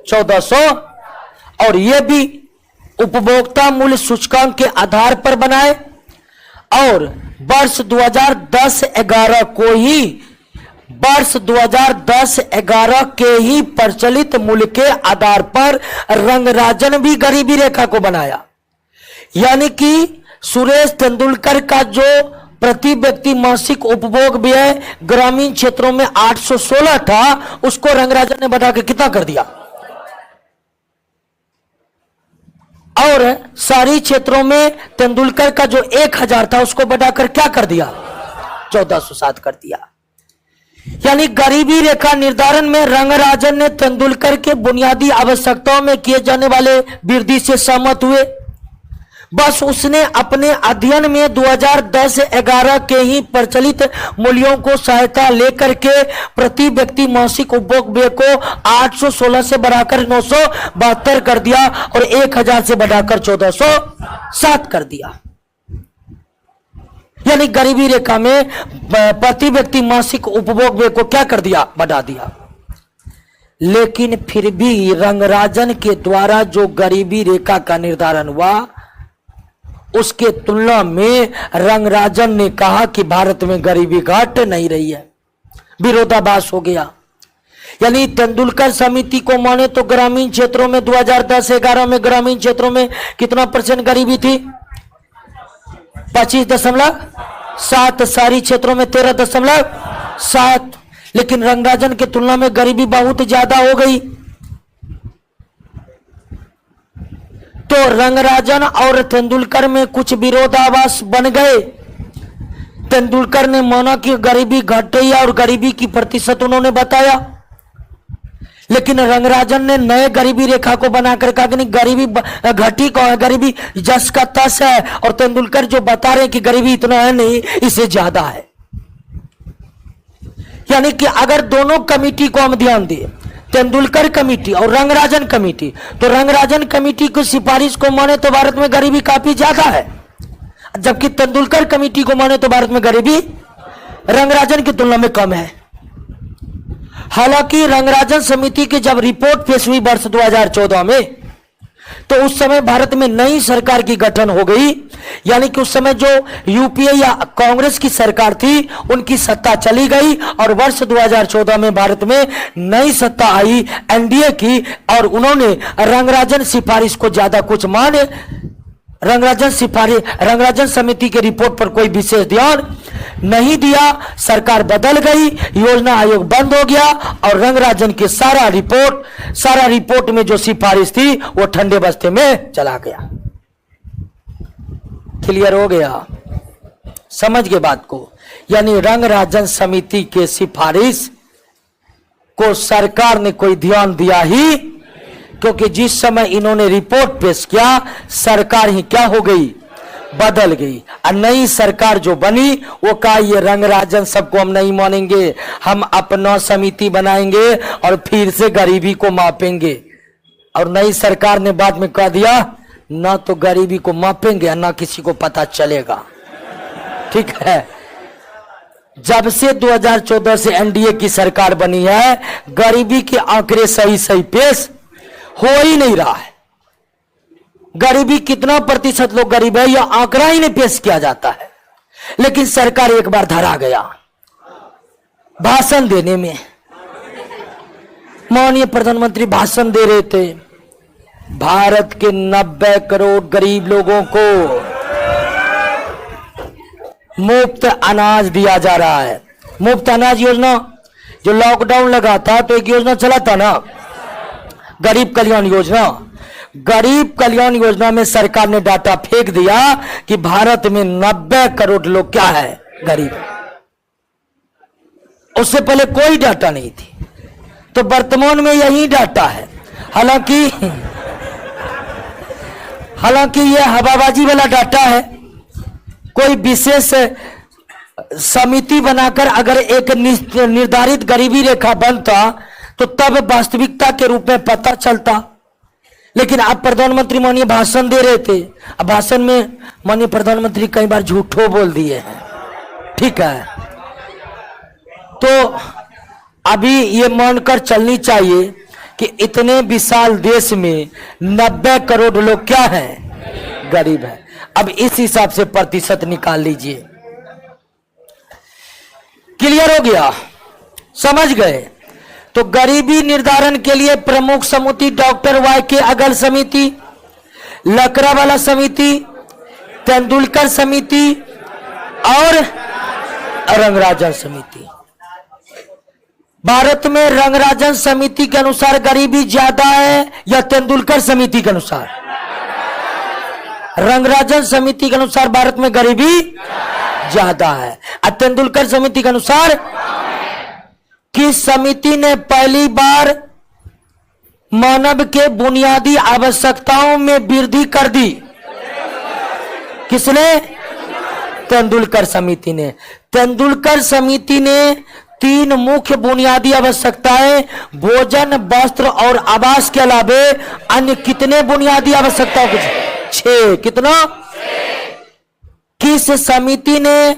1400, और यह भी उपभोक्ता मूल्य सूचकांक के आधार पर बनाए। और वर्ष 2010-11 के ही प्रचलित मूल्य के आधार पर रंगराजन भी गरीबी रेखा को बनाया। यानी कि सुरेश तेंदुलकर का जो प्रति व्यक्ति मासिक उपभोग व्यय ग्रामीण क्षेत्रों में 816 था, उसको रंगराजन ने बढ़ा के कितना कर दिया, और शहरी क्षेत्रों में तेंदुलकर का जो 1000 था उसको बढ़ाकर क्या कर दिया, 1407 कर दिया। यानी गरीबी रेखा निर्धारण में रंगराजन ने तेंदुलकर के बुनियादी आवश्यकताओं में किए जाने वाले वृद्धि से सहमत हुए। बस उसने अपने अध्ययन में 2010-11 के ही प्रचलित मूल्यों को सहायता लेकर के प्रति व्यक्ति मासिक उपभोग व्यय को 816 से बढ़ाकर 972 कर दिया और 1000 से बढ़ाकर 1407 कर दिया। यानी गरीबी रेखा में प्रति व्यक्ति मासिक उपभोग व्यय को क्या कर दिया, बढ़ा दिया। लेकिन फिर भी रंगराजन के द्वारा जो गरीबी रेखा का निर्धारण हुआ उसके तुलना में रंगराजन ने कहा कि भारत में गरीबी घट नहीं रही है, विरोधाभास हो गया। यानी तेंदुलकर समिति को माने तो ग्रामीण क्षेत्रों में 2010-11 में ग्रामीण क्षेत्रों में कितना % गरीबी थी, 25.7। शहरी क्षेत्रों में 13.7। लेकिन रंगराजन की तुलना में गरीबी बहुत ज्यादा हो गई। तो रंगराजन और तेंदुलकर में कुछ विरोधाभास बन गए। तेंदुलकर ने माना कि गरीबी घट रही है और गरीबी की प्रतिशत उन्होंने बताया, लेकिन रंगराजन ने नए गरीबी रेखा को बनाकर कहा कि नहीं, गरीबी घटी को है, गरीबी जस का तस है। और तेंदुलकर जो बता रहे हैं कि गरीबी इतना है नहीं, इससे ज्यादा है। यानी कि अगर दोनों कमिटी को हम ध्यान दें, तेंदुलकर कमेटी और रंगराजन कमेटी, तो रंगराजन कमेटी की सिफारिश को माने तो भारत में गरीबी काफी ज्यादा है, जबकि तेंदुलकर कमेटी को माने तो भारत में गरीबी रंगराजन की तुलना में कम है। हालांकि रंगराजन समिति की जब रिपोर्ट पेश हुई वर्ष 2014 में, तो उस समय भारत में नई सरकार की गठन हो गई। यानी कि उस समय जो यूपीए या कांग्रेस की सरकार थी उनकी सत्ता चली गई और वर्ष 2014 में भारत में नई सत्ता आई एनडीए की, और उन्होंने रंगराजन सिफारिश को ज्यादा कुछ माने। रंगराजन समिति की रिपोर्ट पर कोई विशेष ध्यान नहीं दिया। सरकार बदल गई, योजना आयोग बंद हो गया और रंगराजन की सारा रिपोर्ट में जो सिफारिश थी वो ठंडे बस्ते में चला गया। क्लियर हो गया? समझ गए बात को? यानी रंगराजन समिति के सिफारिश को सरकार ने कोई ध्यान दिया ही, क्योंकि जिस समय इन्होंने रिपोर्ट पेश किया सरकार ही क्या हो गई, बदल गई। और नई सरकार जो बनी वो कहा ये रंगराजन सबको हम नहीं मानेंगे, हम अपना समिति बनाएंगे और फिर से गरीबी को मापेंगे। और नई सरकार ने बाद में कह दिया ना तो गरीबी को मापेंगे ना किसी को पता चलेगा। ठीक है, जब से 2014 से एनडीए की सरकार बनी है गरीबी के आंकड़े सही पेश हो ही नहीं रहा है। गरीबी कितना % लोग गरीब है यह आंकड़ा ही नहीं पेश किया जाता है। लेकिन सरकार एक बार धरा गया भाषण देने में। माननीय प्रधानमंत्री भाषण दे रहे थे, भारत के 90 करोड़ गरीब लोगों को मुफ्त अनाज दिया जा रहा है। मुफ्त अनाज योजना जो लॉकडाउन लगा था तो एक योजना चला था ना, गरीब कल्याण योजना। गरीब कल्याण योजना में सरकार ने डाटा फेंक दिया कि भारत में 90 करोड़ लोग क्या है, गरीब। उससे पहले कोई डाटा नहीं थी, तो वर्तमान में यही डाटा है। हालांकि यह हवाबाजी वाला डाटा है। कोई विशेष समिति बनाकर अगर एक निर्धारित गरीबी रेखा बनता तो तब वास्तविकता के रूप में पता चलता। लेकिन अब प्रधानमंत्री माननीय भाषण दे रहे थे, अब भाषण में माननीय प्रधानमंत्री कई बार झूठो बोल दिए हैं। ठीक है, तो अभी ये मानकर चलनी चाहिए कि इतने विशाल देश में 90 करोड़ लोग क्या हैं, गरीब हैं। अब इस हिसाब से प्रतिशत निकाल लीजिए। क्लियर हो गया? समझ गए? तो गरीबी निर्धारण के लिए प्रमुख समिति डॉक्टर वाई के अगल समिति, लकड़ावाला समिति, तेंदुलकर समिति और रंगराजन समिति। भारत में रंगराजन समिति के अनुसार गरीबी ज्यादा है या तेंदुलकर समिति के अनुसार? रंगराजन समिति के अनुसार भारत में गरीबी ज्यादा है और तेंदुलकर समिति के अनुसार किस समिति ने पहली बार मानव के बुनियादी आवश्यकताओं में वृद्धि कर दी? किसने? तेंदुलकर समिति ने। तेंदुलकर समिति ने 3 मुख्य बुनियादी आवश्यकताएं भोजन, वस्त्र और आवास के अलावे अन्य कितने बुनियादी आवश्यकताओं को? 6। कितना? किस समिति ने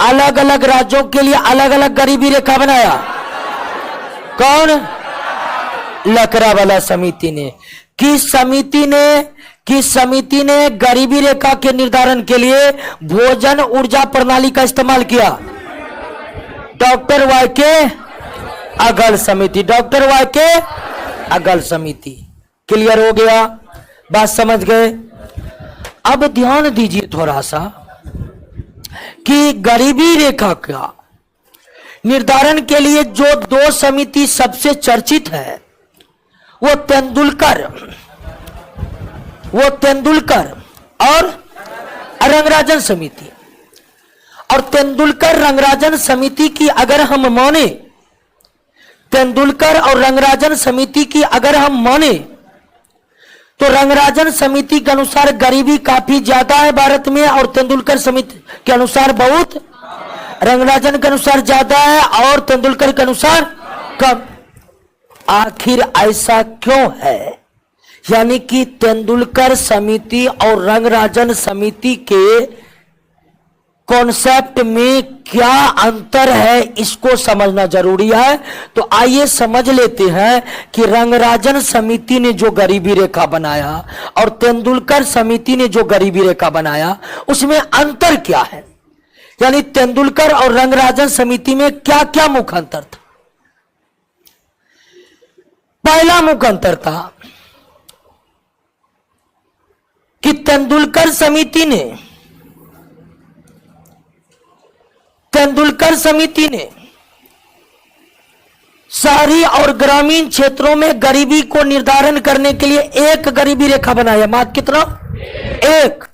अलग अलग राज्यों के लिए अलग अलग गरीबी रेखा बनाया? कौन? लकड़ावाला समिति ने। किस समिति ने गरीबी रेखा के निर्धारण के लिए भोजन ऊर्जा प्रणाली का इस्तेमाल किया? डॉक्टर वाई के अगल समिति। डॉक्टर वाई के अगल समिति। क्लियर हो गया? बात समझ गए? अब ध्यान दीजिए थोड़ा सा कि गरीबी रेखा का निर्धारण के लिए जो 2 समिति सबसे चर्चित है वो तेंदुलकर और रंगराजन समिति। और तेंदुलकर रंगराजन समिति की अगर हम माने, तेंदुलकर और रंगराजन समिति की अगर हम माने तो रंगराजन समिति के अनुसार गरीबी काफी ज्यादा है भारत में और तेंदुलकर समिति के अनुसार बहुत, रंगराजन के अनुसार ज्यादा है और तेंदुलकर के अनुसार कम। आखिर ऐसा क्यों है? यानी कि तेंदुलकर समिति और रंगराजन समिति के कॉन्सेप्ट में क्या अंतर है, इसको समझना जरूरी है। तो आइए समझ लेते हैं कि रंगराजन समिति ने जो गरीबी रेखा बनाया और तेंदुलकर समिति ने जो गरीबी रेखा बनाया उसमें अंतर क्या है। यानी तेंदुलकर और रंगराजन समिति में क्या क्या मुख्य अंतर था। पहला मुख्य अंतर था कि तेंदुलकर समिति ने शहरी और ग्रामीण क्षेत्रों में गरीबी को निर्धारण करने के लिए एक गरीबी रेखा बनाया। मात्र कितना? 1।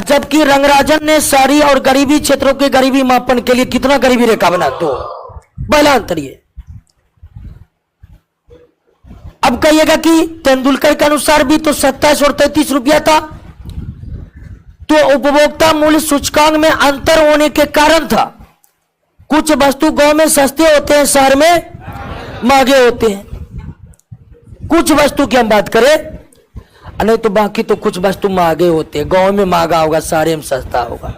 जबकि रंगराजन ने शहरी और गरीबी क्षेत्रों के गरीबी मापन के लिए कितना गरीबी रेखा बना? 2। पहला अंतर ये। अब कहिएगा कि तेंदुलकर के अनुसार भी तो 27 और 33 रुपया था, तो उपभोक्ता मूल्य सूचकांक में अंतर होने के कारण था। कुछ वस्तु गांव में सस्ते होते हैं, शहर में महंगे होते हैं। कुछ वस्तु की हम बात करें, नहीं तो बाकी तो कुछ वस्तु महंगे होते हैं। गांव में महंगा होगा, शहर में सस्ता होगा।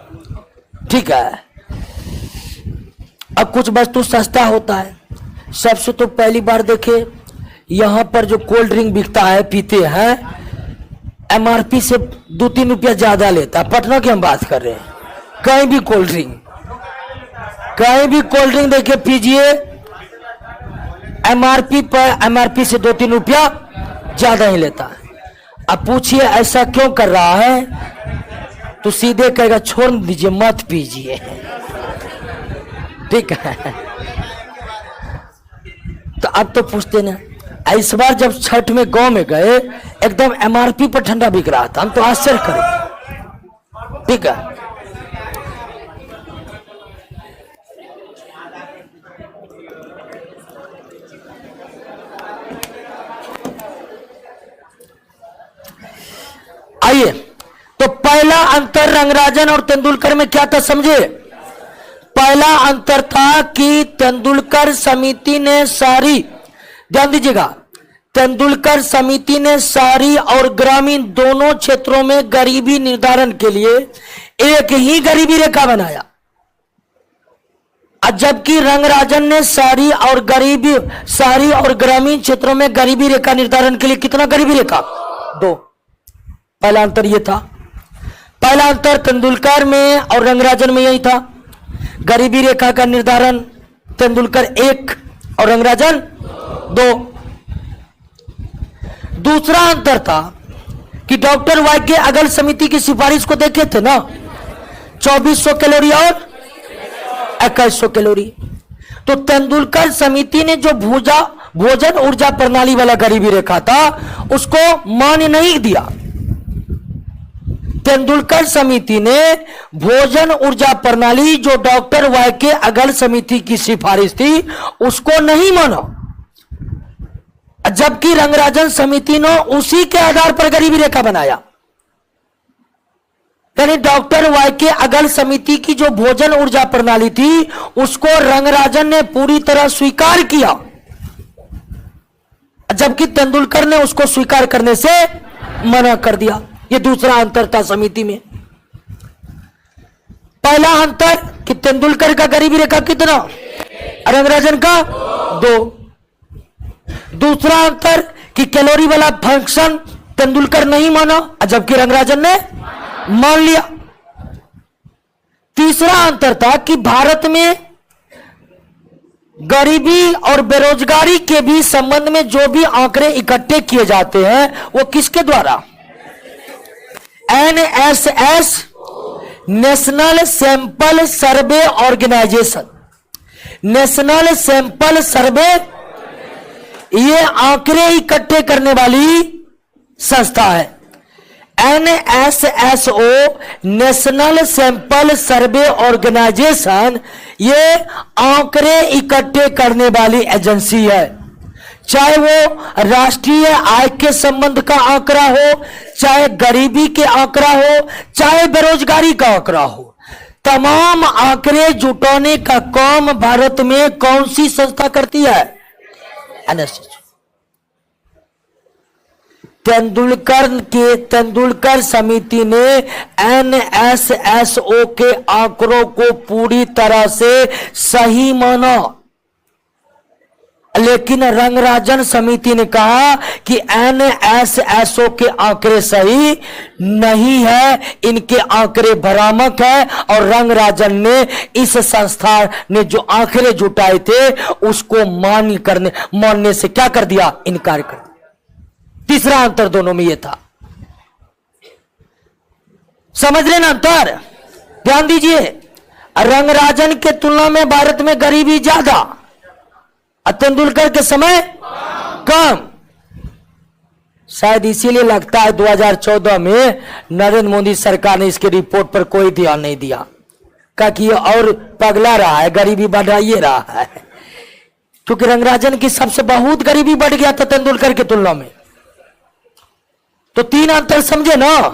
ठीक है। अब कुछ वस्तु सस्ता होता है। सबसे तो पहली बार देखे, यहां पर जो कोल्ड ड्रिंक बिकता है, पीते हैं, एमआरपी से 2-3 रुपया ज्यादा लेता है। पटना की हम बात कर रहे हैं। कहीं भी कोल्ड ड्रिंक देखिए, पीजिए, एमआरपी से 2-3 रुपया ज्यादा ही लेता है। अब पूछिए ऐसा क्यों कर रहा है, तो सीधे कहेगा छोड़ दीजिए, मत पीजिए। ठीक है। तो अब तो पूछते ना, इस बार जब छठ में गांव में गए, एकदम एमआरपी पर ठंडा बिक रहा था। हम तो आश्चर्य करें। ठीक है। आइए, तो पहला अंतर रंगराजन और तेंदुलकर में क्या था समझे। पहला अंतर था कि तेंदुलकर समिति ने शहरी, ध्यान दीजिएगा, तेंदुलकर समिति ने शहरी और ग्रामीण दोनों क्षेत्रों में गरीबी निर्धारण के लिए एक ही गरीबी रेखा बनाया। जबकि रंगराजन ने शहरी और ग्रामीण क्षेत्रों में गरीबी रेखा निर्धारण के लिए कितना गरीबी रेखा? 2। पहला अंतर यह था। पहला अंतर तेंदुलकर में और रंगराजन में यही था। गरीबी रेखा का निर्धारण तेंदुलकर 1 और रंगराजन 2। दूसरा अंतर था कि डॉक्टर वाई के अगल समिति की सिफारिश को देखे थे ना, 2400 कैलोरी और 2100 कैलोरी। तो तेंदुलकर समिति ने जो भोजन ऊर्जा प्रणाली वाला गरीबी रेखा था उसको मान नहीं दिया। तेंदुलकर समिति ने भोजन ऊर्जा प्रणाली जो डॉक्टर वाई के अगल समिति की सिफारिश थी उसको नहीं माना। जबकि रंगराजन समिति ने उसी के आधार पर गरीबी रेखा बनाया। यानी डॉक्टर वाई के अगल समिति की जो भोजन ऊर्जा प्रणाली थी उसको रंगराजन ने पूरी तरह स्वीकार किया, जबकि तेंदुलकर ने उसको स्वीकार करने से मना कर दिया। यह दूसरा अंतर था समिति में। पहला अंतर कि तेंदुलकर का गरीबी रेखा कितना, रंगराजन का 2। दूसरा अंतर कि कैलोरी वाला फंक्शन तेंदुलकर नहीं माना, जबकि रंगराजन ने मान लिया। तीसरा अंतर था कि भारत में गरीबी और बेरोजगारी के भी संबंध में जो भी आंकड़े इकट्ठे किए जाते हैं वो किसके द्वारा, NSS, national sample survey organisation. National sample survey ये आंकड़े इकट्ठे करने वाली संस्था है। NSSO, national sample survey organisation, ये आंकड़े इकट्ठे करने वाली एजेंसी है। चाहे वो राष्ट्रीय आय के संबंध का आंकड़ा हो, चाहे गरीबी के आंकड़ा हो, चाहे बेरोजगारी का आंकड़ा हो, तमाम आंकड़े जुटाने का काम भारत में कौन सी संस्था करती है, NSSO। तेंदुलकर समिति ने NSSO के आंकड़ों को पूरी तरह से सही माना, लेकिन रंगराजन समिति ने कहा कि NSSO के आंकड़े सही नहीं है, इनके आंकड़े भ्रामक है, और रंगराजन ने इस संस्था ने जो आंकड़े जुटाए थे उसको मानने से क्या कर दिया, इनकार कर दिया। तीसरा अंतर दोनों में यह था। समझ लेना अंतर, ध्यान दीजिए। रंगराजन के तुलना में भारत में गरीबी ज्यादा, तेंदुलकर के समय कम। शायद इसीलिए लगता है 2014 में नरेंद्र मोदी सरकार ने इसके रिपोर्ट पर कोई ध्यान नहीं दिया, क्योंकि ये और पगला रहा है, गरीबी बढ़ाइए रहा है। क्योंकि रंगराजन की सबसे बहुत गरीबी बढ़ गया था तेंदुलकर की तुलना में। तो 3 अंतर समझे ना,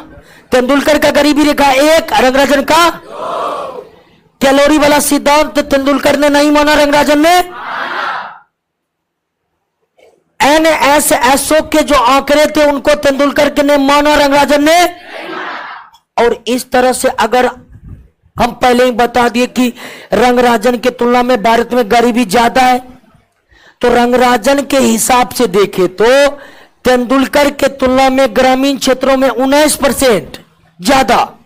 तेंदुलकर का गरीबी रेखा 1, रंगराजन का 2। कैलोरी वाला सिद्धांत तेंदुलकर ने नहीं माना, रंगराजन ने। NSSO के जो आंकड़े थे उनको तेंदुलकर ने माना, रंगराजन ने। और इस तरह से अगर हम पहले ही बता दिए कि रंगराजन की तुलना में भारत में गरीबी ज्यादा है, तो रंगराजन के हिसाब से देखें तो तेंदुलकर के तुलना में ग्रामीण क्षेत्रों में 19% ज्यादा।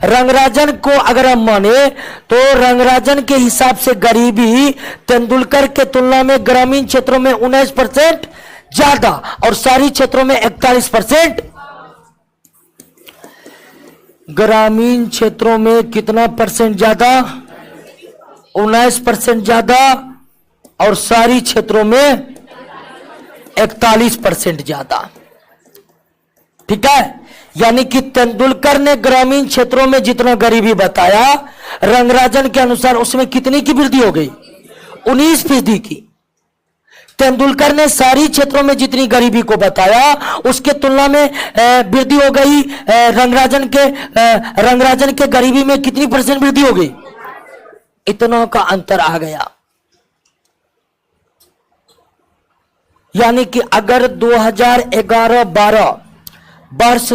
रंगराजन को अगर हम माने तो रंगराजन के हिसाब से गरीबी तेंदुलकर के तुलना में ग्रामीण क्षेत्रों में 19% ज्यादा, और शहरी क्षेत्रों में 41%। ग्रामीण क्षेत्रों में कितना परसेंट ज्यादा, 19% ज्यादा, और शहरी क्षेत्रों में 41% ज्यादा। ठीक है, यानी कि तेंदुलकर ने ग्रामीण क्षेत्रों में जितना गरीबी बताया, रंगराजन के अनुसार उसमें कितनी की वृद्धि हो गई, 19% की। तेंदुलकर ने शहरी क्षेत्रों में जितनी गरीबी को बताया उसके तुलना में वृद्धि हो गई, रंगराजन के गरीबी में कितनी % वृद्धि हो गई, इतना का अंतर आ गया। यानी कि अगर 2011-12 वर्ष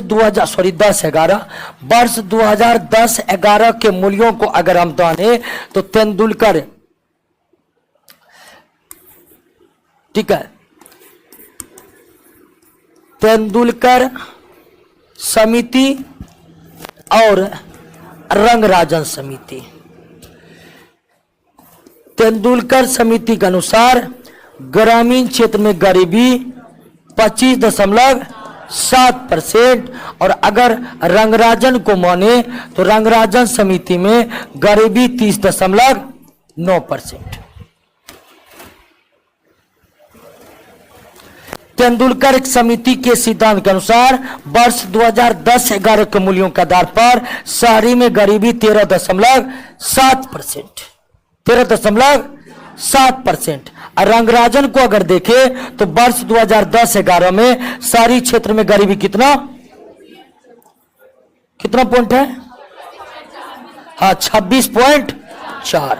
2010-11 के मूल्यों को अगर हम जाने तो तेंदुलकर, ठीक है, तेंदुलकर समिति और रंगराजन समिति। तेंदुलकर समिति के अनुसार ग्रामीण क्षेत्र में गरीबी 25.7%, और अगर रंगराजन को माने तो रंगराजन समिति में गरीबी 30.9%। तेंदुलकर समिति के सिद्धांत के अनुसार वर्ष 2010-11 के मूल्यों के आधार पर शहरी में गरीबी 13.7%, 13.7%। और रंगराजन को अगर देखें तो वर्ष 2010-11 में शहरी क्षेत्र में गरीबी कितना पॉइंट है, हाँ 26.4।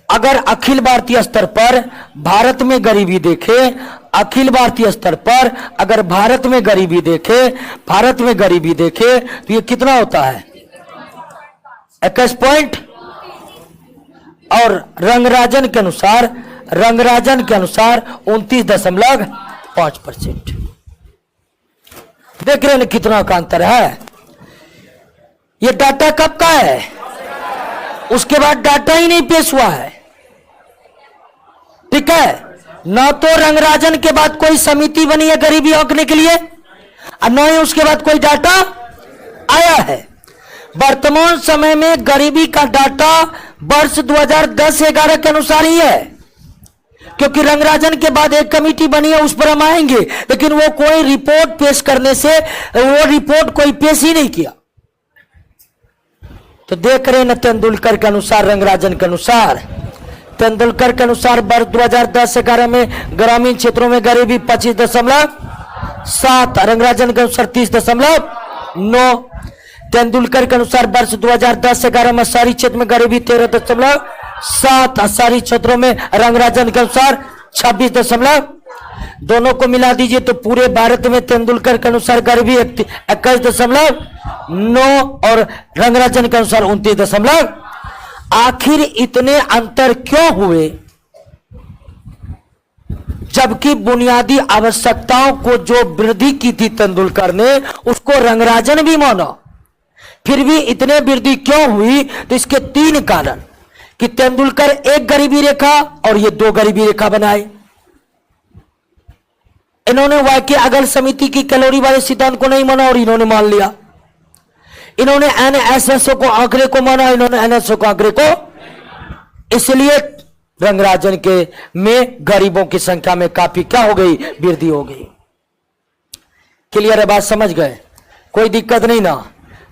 अगर अखिल भारतीय स्तर पर भारत में गरीबी देखे, अखिल भारतीय स्तर पर अगर भारत में गरीबी देखे तो ये कितना होता है? 21 और रंगराजन के अनुसार 29.5%। देख रहे हैं कितना का अंतर है। ये डाटा कब का है? उसके बाद डाटा ही नहीं पेश हुआ है, ठीक है। ना तो रंगराजन के बाद कोई समिति बनी है गरीबी आंकने के लिए, और न ही उसके बाद कोई डाटा आया है। वर्तमान समय में गरीबी का डाटा वर्ष 2010-11 के अनुसार ही है, क्योंकि रंगराजन के बाद एक कमेटी बनी है, उस पर हम आएंगे। लेकिन वो कोई रिपोर्ट पेश करने से वो रिपोर्ट कोई पेश ही नहीं किया। तो देख रहे हैं ना, तेंदुलकर के अनुसार, रंगराजन के अनुसार, तेंदुलकर के अनुसार वर्ष 2010-11 में ग्रामीण क्षेत्रों में गरीबी 25.7, रंगराजन के अनुसार 30.9। तेंदुलकर के अनुसार वर्ष 2010-11 में शहरी क्षेत्र में गरीबी 13.7, शहरी क्षेत्रों में रंगराजन के अनुसार 26. दोनों को मिला दीजिए तो पूरे भारत में तेंदुलकर के अनुसार गरीबी 21.9 और रंगराजन के अनुसार 29. आखिर इतने अंतर क्यों हुए, जबकि बुनियादी आवश्यकताओं को जो वृद्धि की थी तेंदुलकर ने, उसको रंगराजन भी माना। फिर भी इतने वृद्धि क्यों हुई? तो इसके 3 कारण कि तेंदुलकर एक गरीबी रेखा और ये 2 गरीबी रेखा बनाए। इन्होंने वाक्य अगल समिति की कैलोरी वाले सिद्धांत को नहीं माना और इन्होंने मान लिया। इन्होंने एनएसएसओ को आंकड़े को माना, इन्होंने एनएसओ को आंकड़े को, इसलिए रंगराजन के में गरीबों की संख्या में काफी क्या हो गई? वृद्धि हो गई। क्लियर है बात? समझ गए? कोई दिक्कत नहीं ना?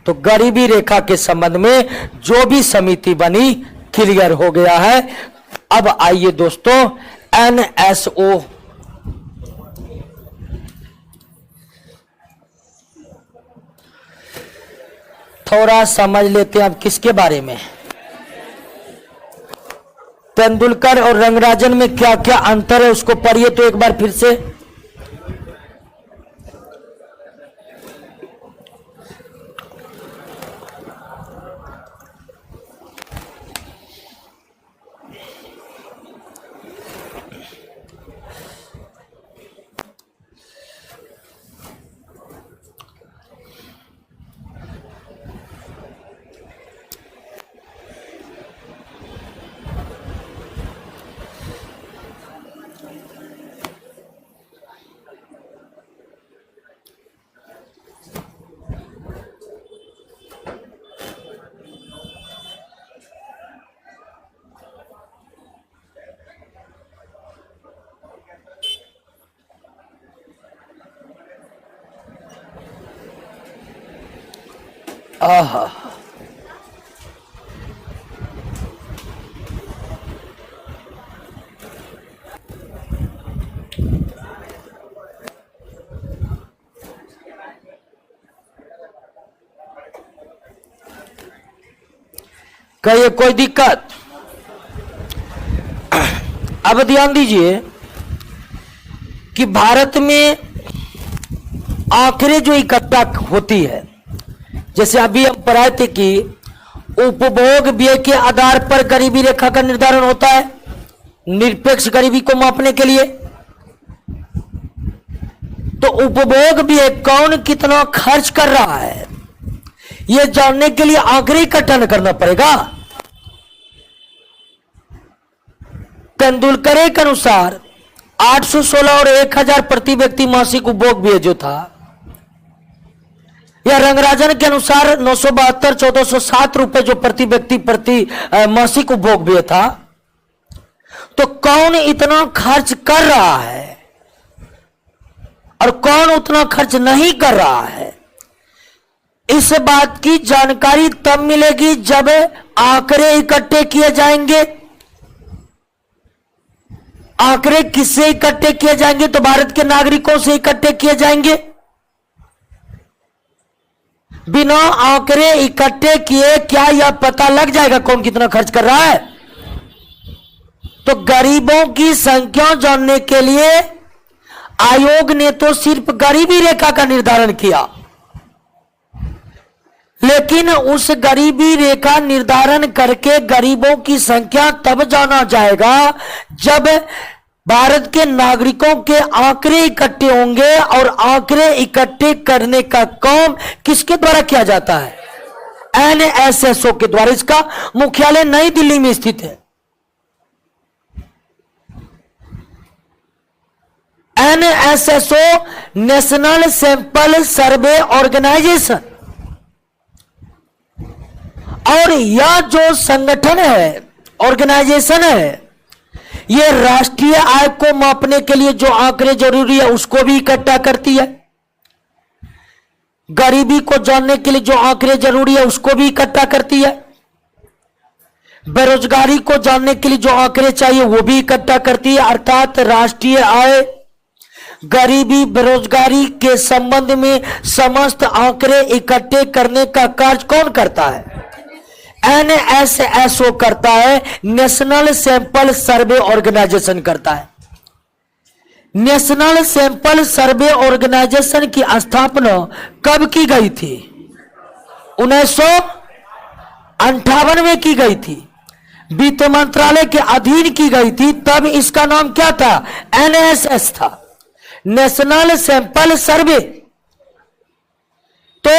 तो गरीबी रेखा के संबंध में जो भी समिति बनी क्लियर हो गया है। अब आइए दोस्तों, एनएसओ थोड़ा समझ लेते हैं अब किसके बारे में। तेंदुलकर और रंगराजन में क्या क्या अंतर है उसको पढ़िए तो एक बार फिर से। आहा, कहिए कोई दिक्कत? अब ध्यान दीजिए कि भारत में आंकड़े जो इकट्ठा होती है, जैसे अभी हम पढ़ाए थे कि उपभोग व्यय के आधार पर गरीबी रेखा का निर्धारण होता है निरपेक्ष गरीबी को मापने के लिए। तो उपभोग व्यय कौन कितना खर्च कर रहा है, यह जानने के लिए आंकड़े इकट्ठा न करना पड़ेगा। तेंदुलकर के अनुसार 816 और 1000 प्रति व्यक्ति मासिक उपभोग व्यय जो था, या रंगराजन के अनुसार 972 1407 रुपए जो प्रति व्यक्ति प्रति मासिक उपभोग व्यय था। तो कौन इतना खर्च कर रहा है और कौन उतना खर्च नहीं कर रहा है, इस बात की जानकारी तब मिलेगी जब आंकड़े इकट्ठे किए जाएंगे। आंकड़े किससे इकट्ठे किए जाएंगे? तो भारत के नागरिकों से इकट्ठे किए जाएंगे। बिना आंकड़े इकट्ठे किए क्या यह पता लग जाएगा कौन कितना खर्च कर रहा है? तो गरीबों की संख्या जानने के लिए आयोग ने तो सिर्फ गरीबी रेखा का निर्धारण किया, लेकिन उस गरीबी रेखा निर्धारण करके गरीबों की संख्या तब जाना जाएगा जब भारत के नागरिकों के आंकड़े इकट्ठे होंगे। और आंकड़े इकट्ठे करने का काम किसके द्वारा किया जाता है? एनएसएसओ के द्वारा। इसका मुख्यालय नई दिल्ली में स्थित है। NSSO national sample survey organisation. और यह जो संगठन है, ऑर्गेनाइजेशन है, यह राष्ट्रीय आय को मापने के लिए जो आंकड़े जरूरी है उसको भी इकट्ठा करती है, गरीबी को जानने के लिए जो आंकड़े जरूरी है उसको भी इकट्ठा करती है, बेरोजगारी को जानने के लिए जो आंकड़े चाहिए वो भी इकट्ठा करती है। अर्थात राष्ट्रीय आय, गरीबी, बेरोजगारी के संबंध में समस्त आंकड़े इकट्ठे करने का कार्य कौन करता है? एनएसएसओ करता है, नेशनल सैंपल सर्वे ऑर्गेनाइजेशन करता है। नेशनल सैंपल सर्वे ऑर्गेनाइजेशन की स्थापना कब की गई थी? 1958 में की गई थी, वित्त मंत्रालय के अधीन की गई थी। तब इसका नाम क्या था? एनएसएस था, नेशनल सैंपल सर्वे। तो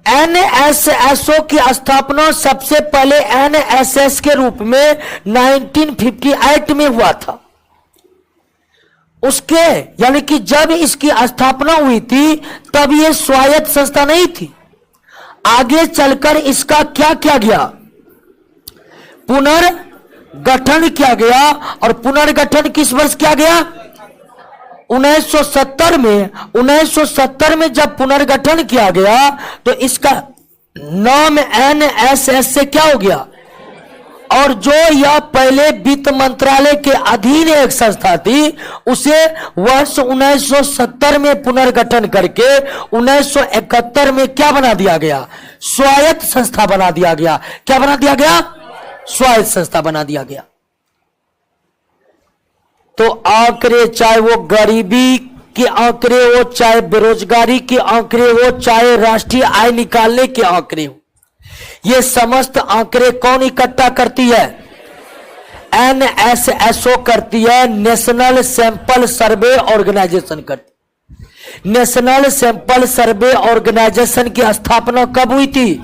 एनएसएसओ की स्थापना सबसे पहले एनएसएस के रूप में 1958 में हुआ था। उसके यानी कि जब इसकी स्थापना हुई थी तब यह स्वायत्त संस्था नहीं थी। आगे चलकर इसका क्या किया गया? पुनर्गठन किया गया। और पुनर्गठन किस वर्ष किया गया? 1970 में जब पुनर्गठन किया गया तो इसका नाम एनएसएस से क्या हो गया? और जो यह पहले वित्त मंत्रालय के अधीन एक संस्था थी उसे वर्ष 1970 में पुनर्गठन करके 1971 में क्या बना दिया गया? स्वायत्त संस्था बना दिया गया। क्या बना दिया गया? स्वायत्त संस्था बना दिया गया। तो आंकड़े, चाहे वो गरीबी के आंकड़े हो, चाहे बेरोजगारी के आंकड़े हो, चाहे राष्ट्रीय आय निकालने के आंकड़े हो, ये समस्त आंकड़े कौन इकट्ठा करती है? एनएसएसओ करती है, नेशनल सैंपल सर्वे ऑर्गेनाइजेशन करती। नेशनल सैंपल सर्वे ऑर्गेनाइजेशन की स्थापना कब हुई थी?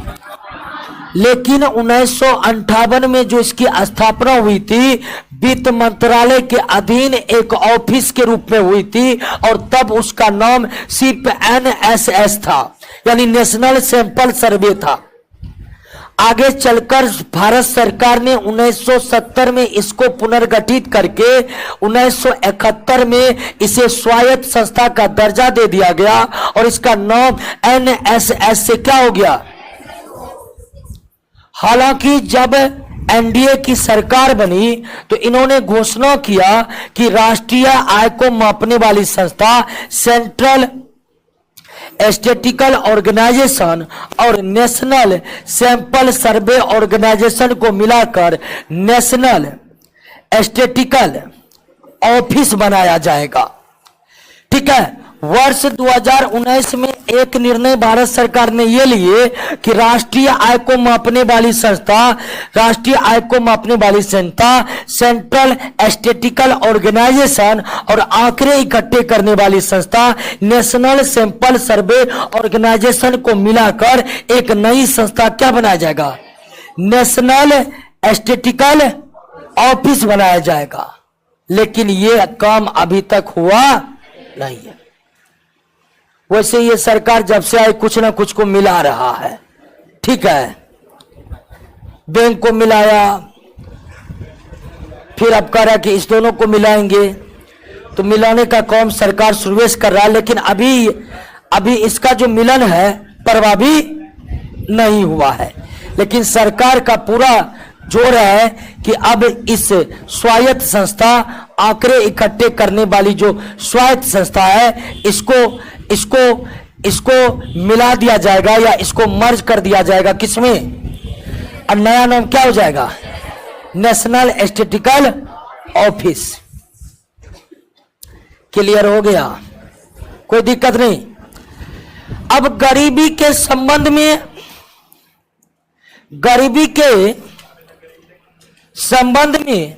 लेकिन 1958 में जो इसकी स्थापना हुई थी वित्त मंत्रालय के अधीन एक ऑफिस के रूप में हुई थी और तब उसका नाम सिर्फ एनएसएस था, यानी नेशनल सैंपल सर्वे था। आगे चलकर भारत सरकार ने 1970 में इसको पुनर्गठित करके 1971 में इसे स्वायत्त संस्था का दर्जा दे दिया गया और इसका नाम एनएसएस से क्या हो गया? हालांकि जब एनडीए की सरकार बनी तो इन्होंने घोषणा किया कि राष्ट्रीय आय को मापने वाली संस्था सेंट्रल स्टैटिस्टिकल ऑर्गेनाइजेशन और नेशनल सैंपल सर्वे ऑर्गेनाइजेशन को मिलाकर नेशनल स्टैटिस्टिकल ऑफिस बनाया जाएगा। ठीक है। वर्ष 2019 में एक निर्णय भारत सरकार ने यह लिए कि राष्ट्रीय आय को मापने वाली संस्था सेंट्रल स्टैटिस्टिकल ऑर्गेनाइजेशन और आंकड़े इकट्ठे करने वाली संस्था नेशनल सैंपल सर्वे ऑर्गेनाइजेशन को मिलाकर एक नई संस्था क्या बनाया जाएगा? नेशनल स्टैटिस्टिकल ऑफिस बनाया जाएगा। लेकिन यह काम अभी तक हुआ नहीं है। वैसे ये सरकार जब से आई कुछ ना कुछ को मिला रहा है। ठीक है, बैंक को मिलाया, फिर अब कह रहा कि इस दोनों को मिलाएंगे, तो मिलाने का काम सरकार शुरू कर रहा है। लेकिन अभी इसका जो मिलन है प्रभावी नहीं हुआ है। लेकिन सरकार का पूरा जोर है कि अब इस स्वायत्त संस्था, आंकड़े इकट्ठे करने वाली जो स्वायत्त संस्था है, इसको इसको मिला दिया जाएगा या इसको मर्ज कर दिया जाएगा किसमें, और नया नाम क्या हो जाएगा, नेशनल स्टैटिस्टिकल ऑफिस। क्लियर हो गया, कोई दिक्कत नहीं। अब गरीबी के संबंध में, गरीबी के संबंध में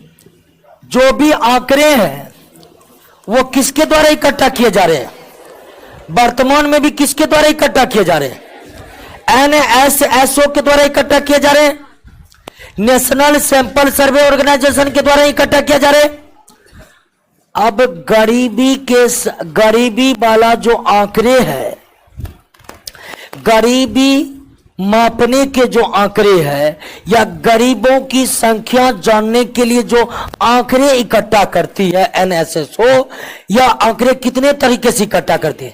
जो भी आंकड़े हैं वो किसके द्वारा इकट्ठा किए जा रहे हैं, वर्तमान में भी किसके द्वारा इकट्ठा किए जा रहे हैं, NSSO के द्वारा इकट्ठा किए जा रहे हैं, नेशनल सैंपल सर्वे ऑर्गेनाइजेशन के द्वारा इकट्ठा किया जा रहा है। अब गरीबी वाला जो आंकड़े है, गरीबी मापने के जो आंकड़े हैं या गरीबों की संख्या जानने के लिए जो आंकड़े इकट्ठा करती है NSSO, या आंकड़े कितने तरीके से इकट्ठा करती है,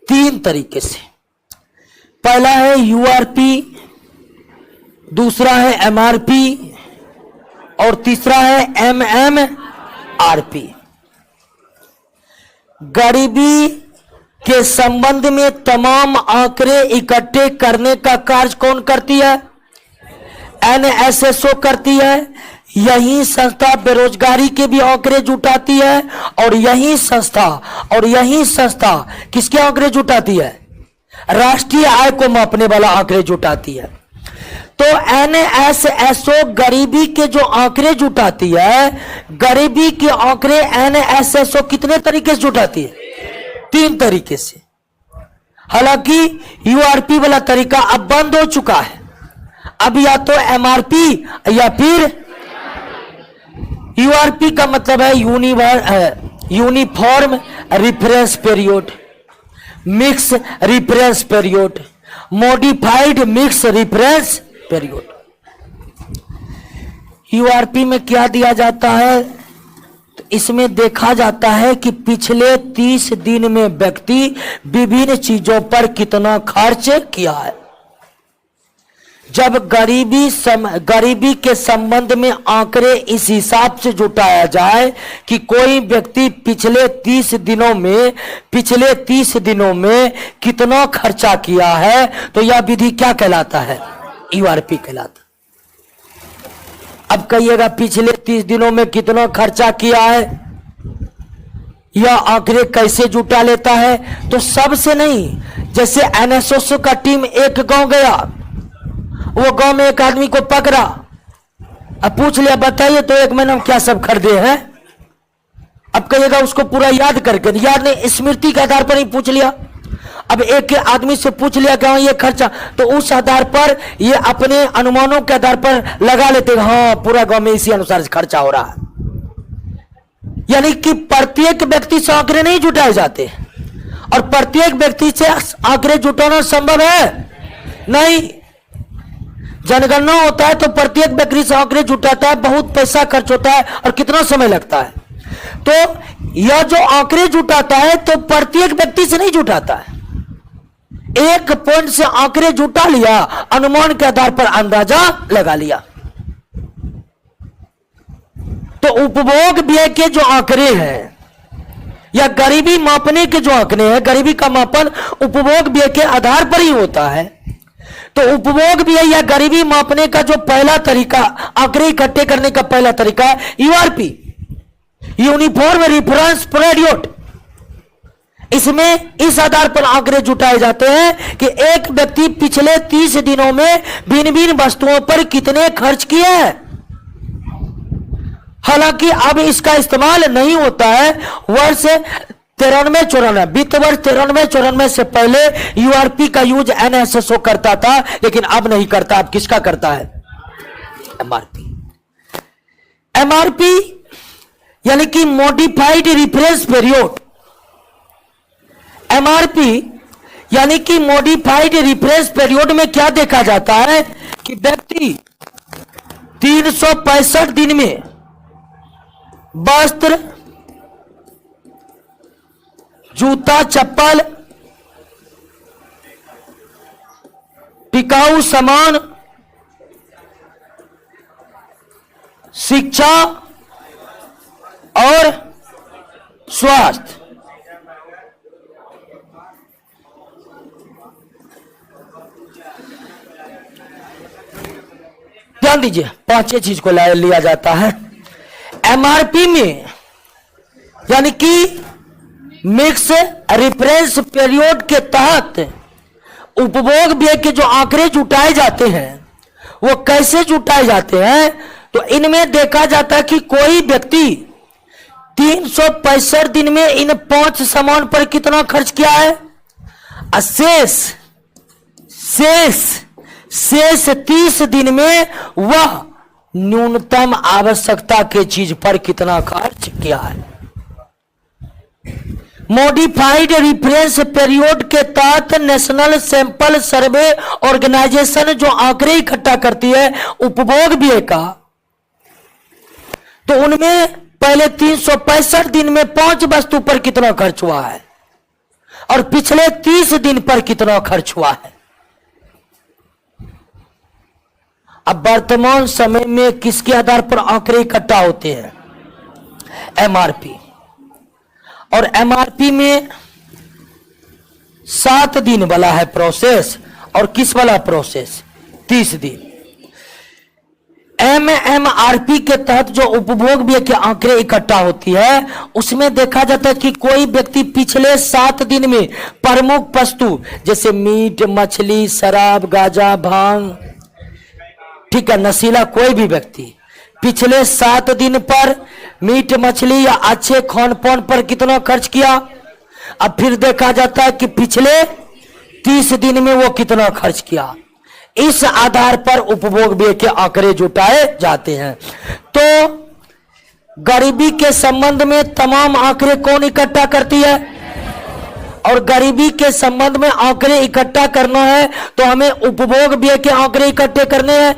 3 तरीके से। पहला है URP, दूसरा है MRP और तीसरा है MMRP। गरीबी के संबंध में तमाम आंकड़े इकट्ठे करने का कार्य कौन करती है, NSSO करती है। यही संस्था बेरोजगारी के भी आंकड़े जुटाती है और यही संस्था किसके आंकड़े जुटाती है, राष्ट्रीय आय को मापने वाला आंकड़े जुटाती है। तो NSSO गरीबी के जो आंकड़े जुटाती है, गरीबी के आंकड़े NSSO कितने तरीके से जुटाती है, 3 तरीके से। हालांकि URP वाला तरीका अब बंद हो चुका है, अब या तो MRP या फिर URP का मतलब है uniform reference period, mix reference period, modified mix reference period. URP में क्या दिया जाता है, तो इसमें देखा जाता है कि पिछले 30 दिन में व्यक्ति विभिन्न चीजों पर कितना खर्च किया है। जब गरीबी के संबंध में आंकड़े इस हिसाब से जुटाया जाए कि कोई व्यक्ति पिछले 30 दिनों में कितना खर्चा किया है, तो यह विधि क्या कहलाता है, URP कहलाता। अब कहिएगा पिछले 30 दिनों में कितना खर्चा किया है, यह आंकड़े कैसे जुटा लेता है, तो सबसे नहीं। जैसे NSSO का टीम एक गांव गया, वो गांव में एक आदमी को पकड़ा, अब पूछ लिया बताइए तो 1 महीना में क्या सब खरीदे हैं। अब कहिएगा उसको पूरा याद करके, याद नहीं, स्मृति के आधार पर ही पूछ लिया। अब एक आदमी से पूछ लिया कि हाँ ये खर्चा, तो उस आधार पर ये अपने अनुमानों के आधार पर लगा लेते, हाँ पूरा गांव में इसी अनुसार खर्चा हो रहा है। यानी कि प्रत्येक व्यक्ति से आंकड़े नहीं जुटाए जाते, और प्रत्येक व्यक्ति से आंकड़े जुटाना संभव है नहीं। जनगणना होता है तो प्रत्येक व्यक्ति से आंकड़े जुटाता है, बहुत पैसा खर्च होता है और कितना समय लगता है। तो यह जो आंकड़े जुटाता है तो प्रत्येक व्यक्ति से नहीं जुटाता है, एक पॉइंट से आंकड़े जुटा लिया, अनुमान के आधार पर अंदाजा लगा लिया। तो उपभोग व्यय के जो आंकड़े हैं या गरीबी मापने के जो आंकड़े हैं, गरीबी का मापन उपभोग व्यय के आधार पर ही होता है। तो उपभोग व्यय या गरीबी मापने का जो पहला तरीका, आंकड़े इकट्ठे करने का पहला तरीका है URP, यूनिफॉर्म रेफरेंस पीरियड। इसमें इस आधार पर आंकड़े जुटाए जाते हैं कि एक व्यक्ति पिछले 30 दिनों में भिन्न भिन्न वस्तुओं पर कितने खर्च किए हैं। हालांकि अब इसका इस्तेमाल नहीं होता है। वर्ष 93-94 वित्त वर्ष 93-94 से पहले URP का यूज NSSO करता था, लेकिन अब नहीं करता। अब किसका करता है, MRP यानी कि मॉडिफाइड रिफरेंस पीरियड। MRP यानी कि मॉडिफाइड रिफरेंस पीरियड में क्या देखा जाता है कि व्यक्ति 365 दिन में वस्त्र, जूता, चप्पल, टिकाऊ सामान, शिक्षा और स्वास्थ्य, ध्यान दीजिए, 5 चीज को लिया जाता है एमआरपी में, यानी कि मिक्स रेफरेंस पीरियड के तहत उपभोग व्यय के जो आंकड़े जुटाए जाते हैं वो कैसे जुटाए जाते हैं। तो इनमें देखा जाता है कि कोई व्यक्ति 365 दिन में इन 5 सामान पर कितना खर्च किया है, शेष 30 दिन में वह न्यूनतम आवश्यकता के चीज पर कितना खर्च किया है। मॉडिफाइड रेफरेंस पीरियड के तहत नेशनल सैंपल सर्वे ऑर्गेनाइजेशन जो आंकड़े इकट्ठा करती है उपभोग व्यय का, तो उनमें पहले 365 दिन में 5 वस्तु पर कितना खर्च हुआ है और पिछले 30 दिन पर कितना खर्च हुआ है। अब वर्तमान समय में किसके आधार पर आंकड़े इकट्ठा होते हैं, एमआरपी। और एमआरपी में 7 दिन वाला है प्रोसेस, और किस वाला प्रोसेस, 30 दिन। एमएमआरपी के तहत जो उपभोग व्यय के आंकड़े इकट्ठा होती है उसमें देखा जाता है कि कोई व्यक्ति पिछले 7 दिन में प्रमुख वस्तु जैसे मीट, मछली, शराब, गांजा, भांग, ठीक है, नशीला कोई भी व्यक्ति पिछले 7 दिन पर मीट, मछली या अच्छे खान पान पर कितना खर्च किया। अब फिर देखा जाता है कि पिछले 30 दिन में वो कितना खर्च किया। इस आधार पर उपभोग व्यय के आंकड़े जुटाए जाते हैं। तो गरीबी के संबंध में तमाम आंकड़े कौन इकट्ठा करती है, और गरीबी के संबंध में आंकड़े इकट्ठा करना है तो हमें उपभोग व्यय के आंकड़े इकट्ठे करने हैं।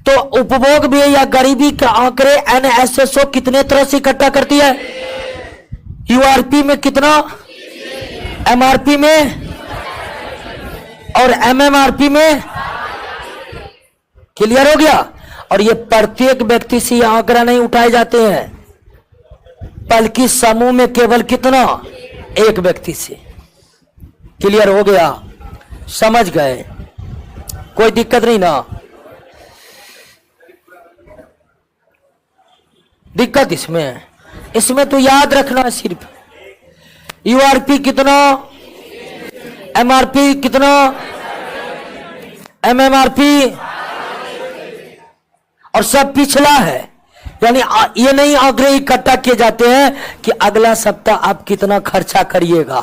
तो उपभोग व्यय या गरीबी के आंकड़े एनएसएसओ कितने तरह से इकट्ठा करती है, यूआरपी में कितना, एमआरपी में और एमएमआरपी में। क्लियर हो गया। और ये प्रत्येक व्यक्ति से ये आंकड़ा नहीं उठाए जाते हैं, बल्कि समूह में केवल कितना, एक व्यक्ति से। क्लियर हो गया, समझ गए, कोई दिक्कत नहीं ना। दिक्कत इसमें तो याद रखना है सिर्फ यूआरपी कितना, एमआरपी कितना, एमएमआरपी, और सब पिछला है। यानी ये नहीं आंकड़े इकट्ठा किए जाते हैं कि अगला सप्ताह आप कितना खर्चा करिएगा,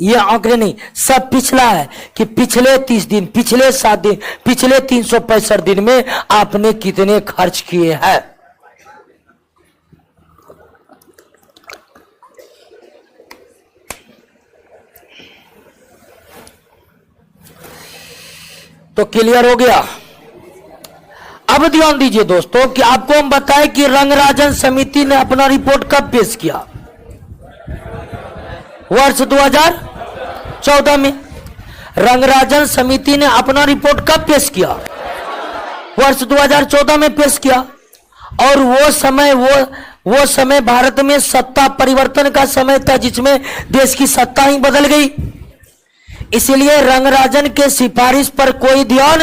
ये आंकड़े नहीं, सब पिछला है कि पिछले 30 दिन, पिछले 7 दिन, पिछले 365 दिन में आपने कितने खर्च किए हैं। तो क्लियर हो गया। अब ध्यान दीजिए दोस्तों कि आपको हम बताएं कि रंगराजन समिति ने अपना रिपोर्ट कब पेश किया, वर्ष 2014 में। रंगराजन समिति ने अपना रिपोर्ट कब पेश किया, वर्ष 2014 में पेश किया। और वो समय भारत में सत्ता परिवर्तन का समय था जिसमें देश की सत्ता ही बदल गई। इसलिए रंगराजन के सिफारिश पर कोई ध्यान,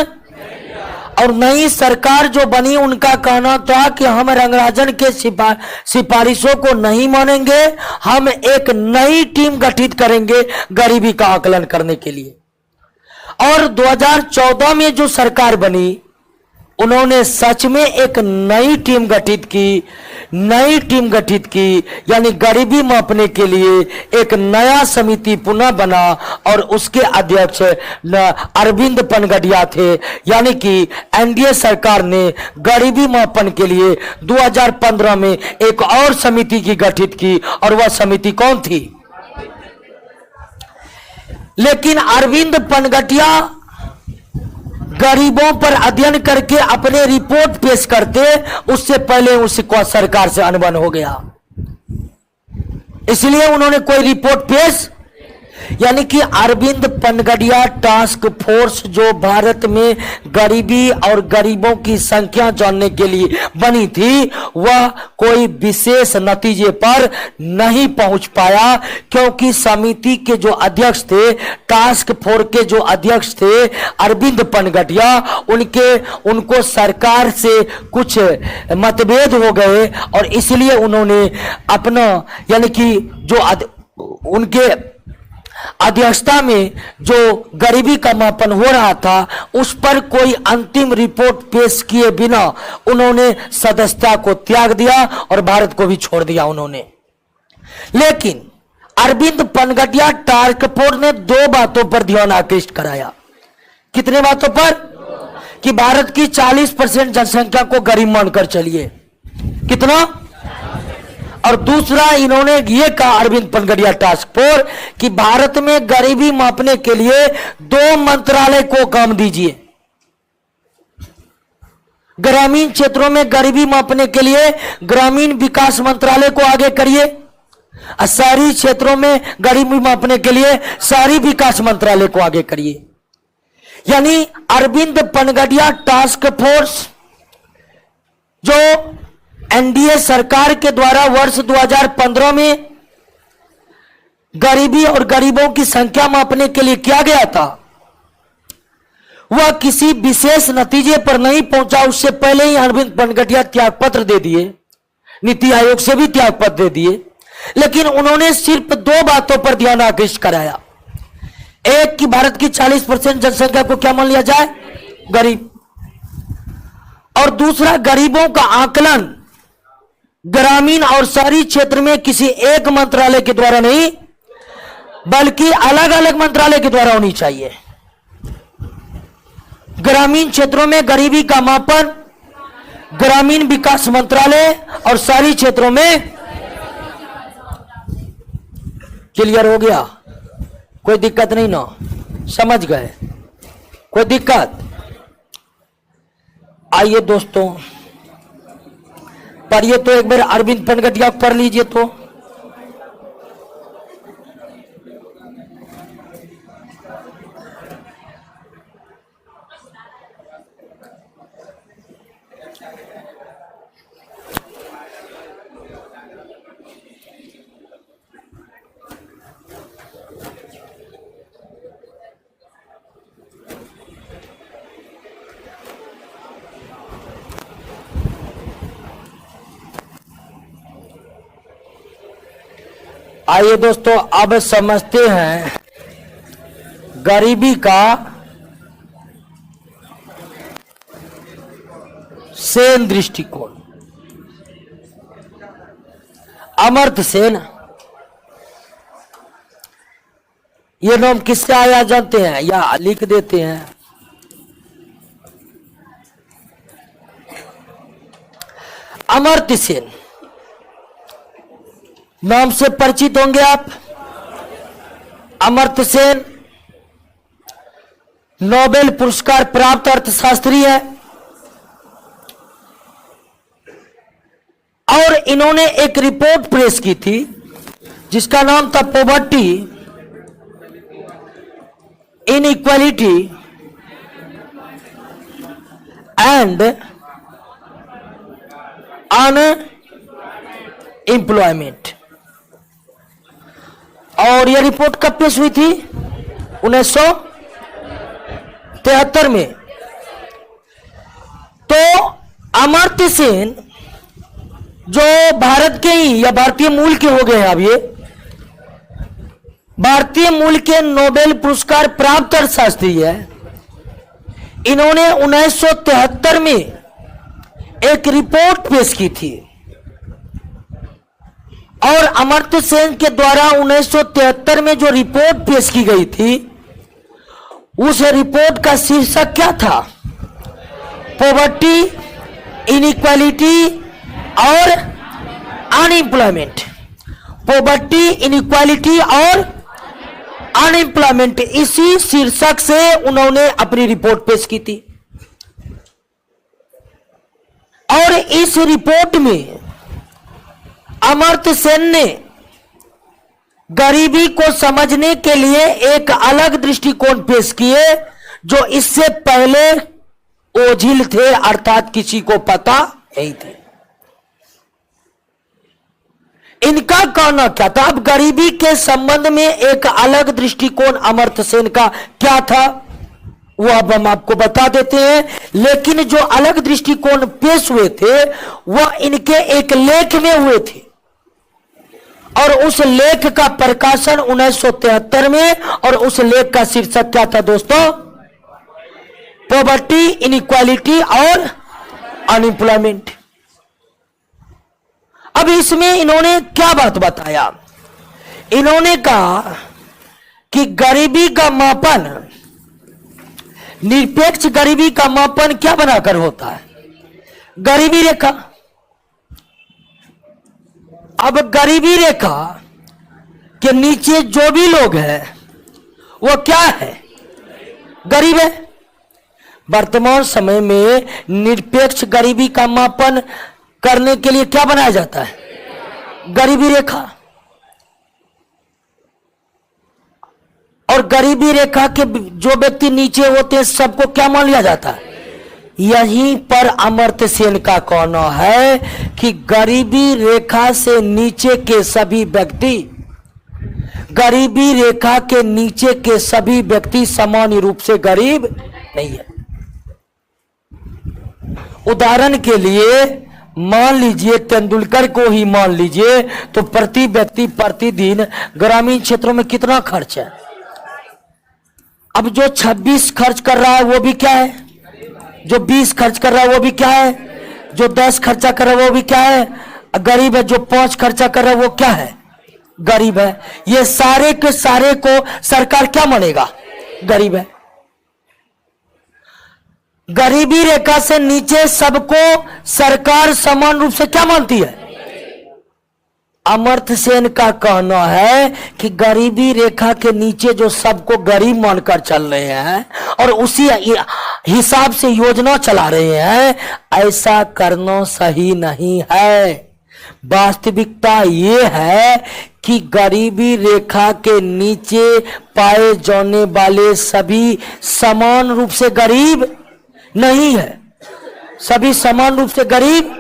और नई सरकार जो बनी उनका कहना था कि हम रंगराजन के सिफारिशों को नहीं मानेंगे, हम एक नई टीम गठित करेंगे गरीबी का आकलन करने के लिए। और 2014 में जो सरकार बनी उन्होंने सच में एक नई टीम गठित की, यानी गरीबी मापने के लिए एक नया समिति पुनः बना, और उसके अध्यक्ष अरविंद पनगडिया थे। यानी कि एनडीए सरकार ने गरीबी मापन के लिए 2015 में एक और समिति की गठित की, और वह समिति कौन थी, लेकिन अरविंद पनगडिया गरीबों पर अध्ययन करके अपने रिपोर्ट पेश करते उससे पहले उसको सरकार से अनबन हो गया, इसलिए उन्होंने कोई रिपोर्ट पेश, यानी कि अरविंद पनगडिया टास्क फोर्स जो भारत में गरीबी और गरीबों की संख्या जानने के लिए बनी थी, वह कोई विशेष नतीजे पर नहीं पहुंच पाया, क्योंकि समिति के जो अध्यक्ष थे, टास्क फोर्स के जो अध्यक्ष थे अरविंद पनगडिया, उनको सरकार से कुछ मतभेद हो गए और इसलिए उन्होंने अपना यानी कि जो उनके अध्यक्षता में जो गरीबी का मापन हो रहा था, उस पर कोई अंतिम रिपोर्ट पेश किए बिना उन्होंने सदस्यता को त्याग दिया और भारत को भी छोड़ दिया उन्होंने। लेकिन अरविंद पनगडिया टास्क फोर्स ने दो बातों पर ध्यान आकृष्ट कराया। कितने बातों पर? कि भारत की 40% जनसंख्या को गरीब मानकर चलिए। कितना? और दूसरा इन्होंने ये कहा अरविंद पनगडिया टास्क फोर्स कि भारत में गरीबी मापने के लिए 2 मंत्रालय को काम दीजिए। ग्रामीण क्षेत्रों में गरीबी मापने के लिए ग्रामीण विकास मंत्रालय को आगे करिए, और शहरी क्षेत्रों में गरीबी मापने के लिए शहरी विकास मंत्रालय को आगे करिए। यानी अरविंद पनगडिया टास्क फोर्स जो एनडीए सरकार के द्वारा वर्ष 2015 में गरीबी और गरीबों की संख्या मापने के लिए किया गया था, वह किसी विशेष नतीजे पर नहीं पहुंचा। उससे पहले ही अरविंद पनगडिया त्यागपत्र दे दिए, नीति आयोग से भी त्यागपत्र दे दिए। लेकिन उन्होंने सिर्फ 2 बातों पर ध्यान आकृष्ट कराया। एक कि भारत की 40% जनसंख्या को क्या मान लिया जाए? गरीब। और दूसरा, गरीबों का आकलन ग्रामीण और शहरी क्षेत्र में किसी एक मंत्रालय के द्वारा नहीं, बल्कि अलग अलग मंत्रालय के द्वारा होनी चाहिए। ग्रामीण क्षेत्रों में गरीबी का मापन ग्रामीण विकास मंत्रालय और शहरी क्षेत्रों में। क्लियर हो गया? कोई दिक्कत नहीं ना? समझ गए? कोई दिक्कत? आइए दोस्तों, पढ़िए तो एक बार अरविंद पनगडिया पढ़ लीजिए तो। आइए दोस्तों, अब समझते हैं गरीबी का सेन दृष्टिकोण। अमर्त्य सेन, ये नाम किससे आया जानते हैं या लिख देते हैं? अमर्त्य सेन नाम से परिचित होंगे आप। अमर्त्य सेन नोबेल पुरस्कार प्राप्त अर्थशास्त्री है और इन्होंने एक रिपोर्ट पेश की थी जिसका नाम था पॉवर्टी, इनइक्वालिटी एंड अनएम्प्लॉयमेंट। और यह रिपोर्ट कब पेश हुई थी? 1973 में। तो अमर्त्य सेन जो भारत के ही या भारतीय मूल के हो गए हैं, अब ये भारतीय मूल के नोबेल पुरस्कार प्राप्त अर्थशास्त्री है। इन्होंने 1973 में एक रिपोर्ट पेश की थी और अमर्त्य सेन के द्वारा 1973 में जो रिपोर्ट पेश की गई थी, उस रिपोर्ट का शीर्षक क्या था? पॉवर्टी, इनइक्वालिटी और अनएम्प्लॉयमेंट। पॉवर्टी, इनइक्वालिटी और अनएम्प्लॉयमेंट, इसी शीर्षक से उन्होंने अपनी रिपोर्ट पेश की थी। और इस रिपोर्ट में अमर्त्य सेन ने गरीबी को समझने के लिए एक अलग दृष्टिकोण पेश किए जो इससे पहले ओझिल थे, अर्थात किसी को पता नहीं थे। इनका कहना क्या था? अब गरीबी के संबंध में एक अलग दृष्टिकोण अमर्त्य सेन का क्या था वो अब हम आपको बता देते हैं। लेकिन जो अलग दृष्टिकोण पेश हुए थे वह इनके एक लेख में हुए थे और उस लेख का प्रकाशन 1973 में, और उस लेख का शीर्षक क्या था दोस्तों? पॉवर्टी, इनइक्वालिटी और अनएम्प्लॉयमेंट। अब इसमें इन्होंने क्या बात बताया? इन्होंने कहा कि गरीबी का मापन, निरपेक्ष गरीबी का मापन क्या बनाकर होता है? गरीबी रेखा। अब गरीबी रेखा के नीचे जो भी लोग हैं वो क्या है? गरीब है। वर्तमान समय में निरपेक्ष गरीबी का मापन करने के लिए क्या बनाया जाता है? गरीबी रेखा। और गरीबी रेखा के जो व्यक्ति नीचे होते हैं सबको क्या मान लिया जाता है? यहीं पर अमर्त्य सेन का कहना है कि गरीबी रेखा से नीचे के सभी व्यक्ति, गरीबी रेखा के नीचे के सभी व्यक्ति सामान्य रूप से गरीब नहीं है। उदाहरण के लिए मान लीजिए तेंदुलकर को ही मान लीजिए, तो प्रति व्यक्ति प्रतिदिन ग्रामीण क्षेत्रों में कितना खर्च है? अब जो 26 खर्च कर रहा है वो भी क्या है? जो 20 खर्च कर रहा है वो भी क्या है? जो 10 खर्चा कर रहा है वो भी क्या है? गरीब है। जो 5 खर्चा कर रहा है वो क्या है? गरीब है। ये सारे के सारे को सरकार क्या मानेगा? गरीब है। गरीबी रेखा से नीचे सबको सरकार समान रूप से क्या मानती है? अमर्त्य सेन का कहना है कि गरीबी रेखा के नीचे जो सबको गरीब मानकर चल रहे हैं और उसी हिसाब से योजना चला रहे हैं, ऐसा करना सही नहीं है। वास्तविकता ये है कि गरीबी रेखा के नीचे पाए जाने वाले सभी समान रूप से गरीब नहीं है। सभी समान रूप से गरीब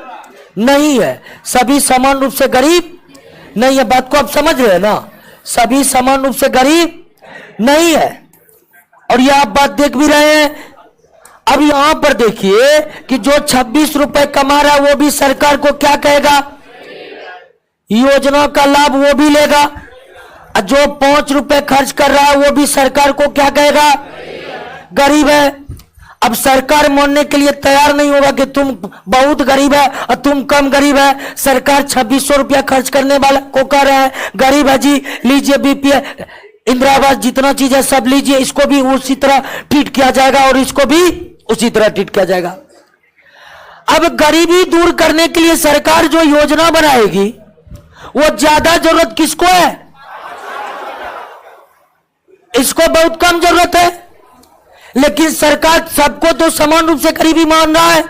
नहीं है। सभी समान रूप से गरीब नहीं है। बात को आप समझ रहे हैं ना? सभी समान रूप से गरीब नहीं है। और ये आप बात देख भी रहे हैं। अब यहां पर देखिए कि जो 26 रुपए कमा रहा है वो भी सरकार को क्या कहेगा? योजना का लाभ वो भी लेगा। जो 5 रुपए खर्च कर रहा है वो भी सरकार को क्या कहेगा? गरीब है। अब सरकार मानने के लिए तैयार नहीं होगा कि तुम बहुत गरीब है और तुम कम गरीब है। सरकार 2600 रुपया खर्च करने वाला को कह रहा है गरीब है जी, लीजिए बीपीएल, इंदिरा आवास, जितना चीज है सब लीजिए, इसको भी उसी तरह ट्रीट किया जाएगा और इसको भी उसी तरह ट्रीट किया जाएगा। अब गरीबी दूर करने के लिए सरकार जो योजना बनाएगी वो ज्यादा जरूरत किसको है? इसको बहुत कम जरूरत है। लेकिन सरकार सबको तो समान रूप से गरीबी मान रहा है,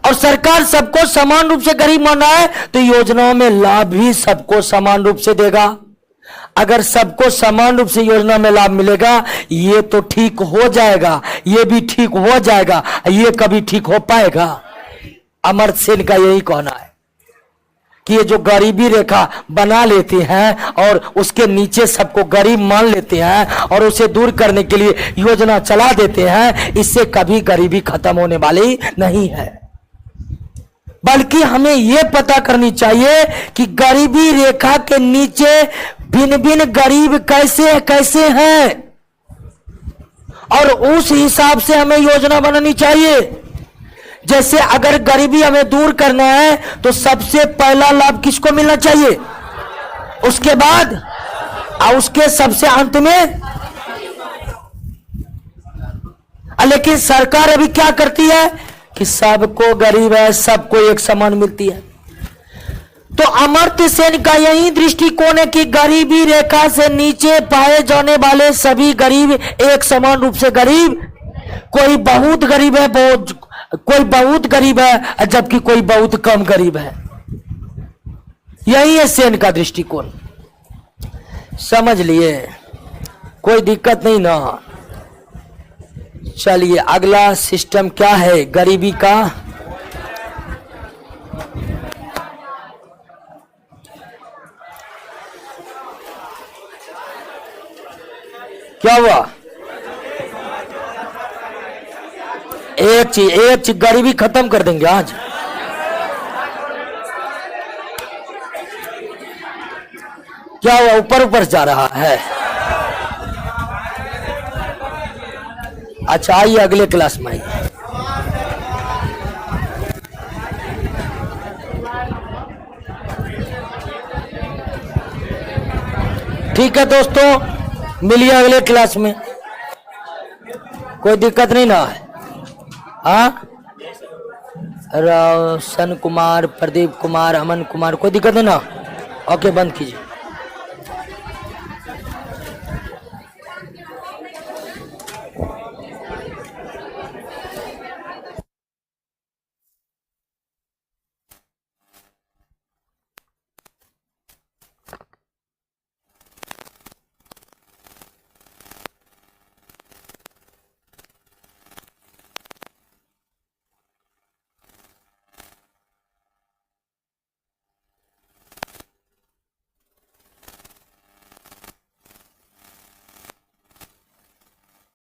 और सरकार सबको समान रूप से गरीब मान रहा है तो योजनाओं में लाभ भी सबको समान रूप से देगा। अगर सबको समान रूप से योजना में लाभ मिलेगा ये तो ठीक हो जाएगा, ये भी ठीक हो जाएगा, ये कभी ठीक हो पाएगा? अमर्त्य सेन का यही कहना है कि ये जो गरीबी रेखा बना लेते हैं और उसके नीचे सबको गरीब मान लेते हैं और उसे दूर करने के लिए योजना चला देते हैं, इससे कभी गरीबी खत्म होने वाली नहीं है। बल्कि हमें यह पता करनी चाहिए कि गरीबी रेखा के नीचे भिन्न भिन्न गरीब कैसे कैसे हैं और उस हिसाब से हमें योजना बनानी चाहिए। जैसे अगर गरीबी हमें दूर करना है तो सबसे पहला लाभ किसको मिलना चाहिए? उसके बाद और उसके सबसे अंत में। लेकिन सरकार अभी क्या करती है कि सबको गरीब है, सबको एक समान मिलती है। तो अमर्त्य सेन का यही दृष्टिकोण है कि गरीबी रेखा से नीचे पाए जाने वाले सभी गरीब एक समान रूप से गरीब। कोई बहुत गरीब है, कोई बहुत गरीब है, जबकि कोई बहुत कम गरीब है। यही है सेन का दृष्टिकोण। समझ लिए, कोई दिक्कत नहीं ना। चलिए अगला सिस्टम क्या है गरीबी का। क्या हुआ? एक चीज गरीबी खत्म कर देंगे आज। क्या हुआ? ऊपर ऊपर जा रहा है। अच्छा आइए अगले क्लास में आइए। ठीक है दोस्तों, मिलिए अगले क्लास में, कोई दिक्कत नहीं ना है। हाँ, रोशन कुमार, प्रदीप कुमार, अमन कुमार, कोई दिक्कत नहीं ना। ओके बंद कीजिए।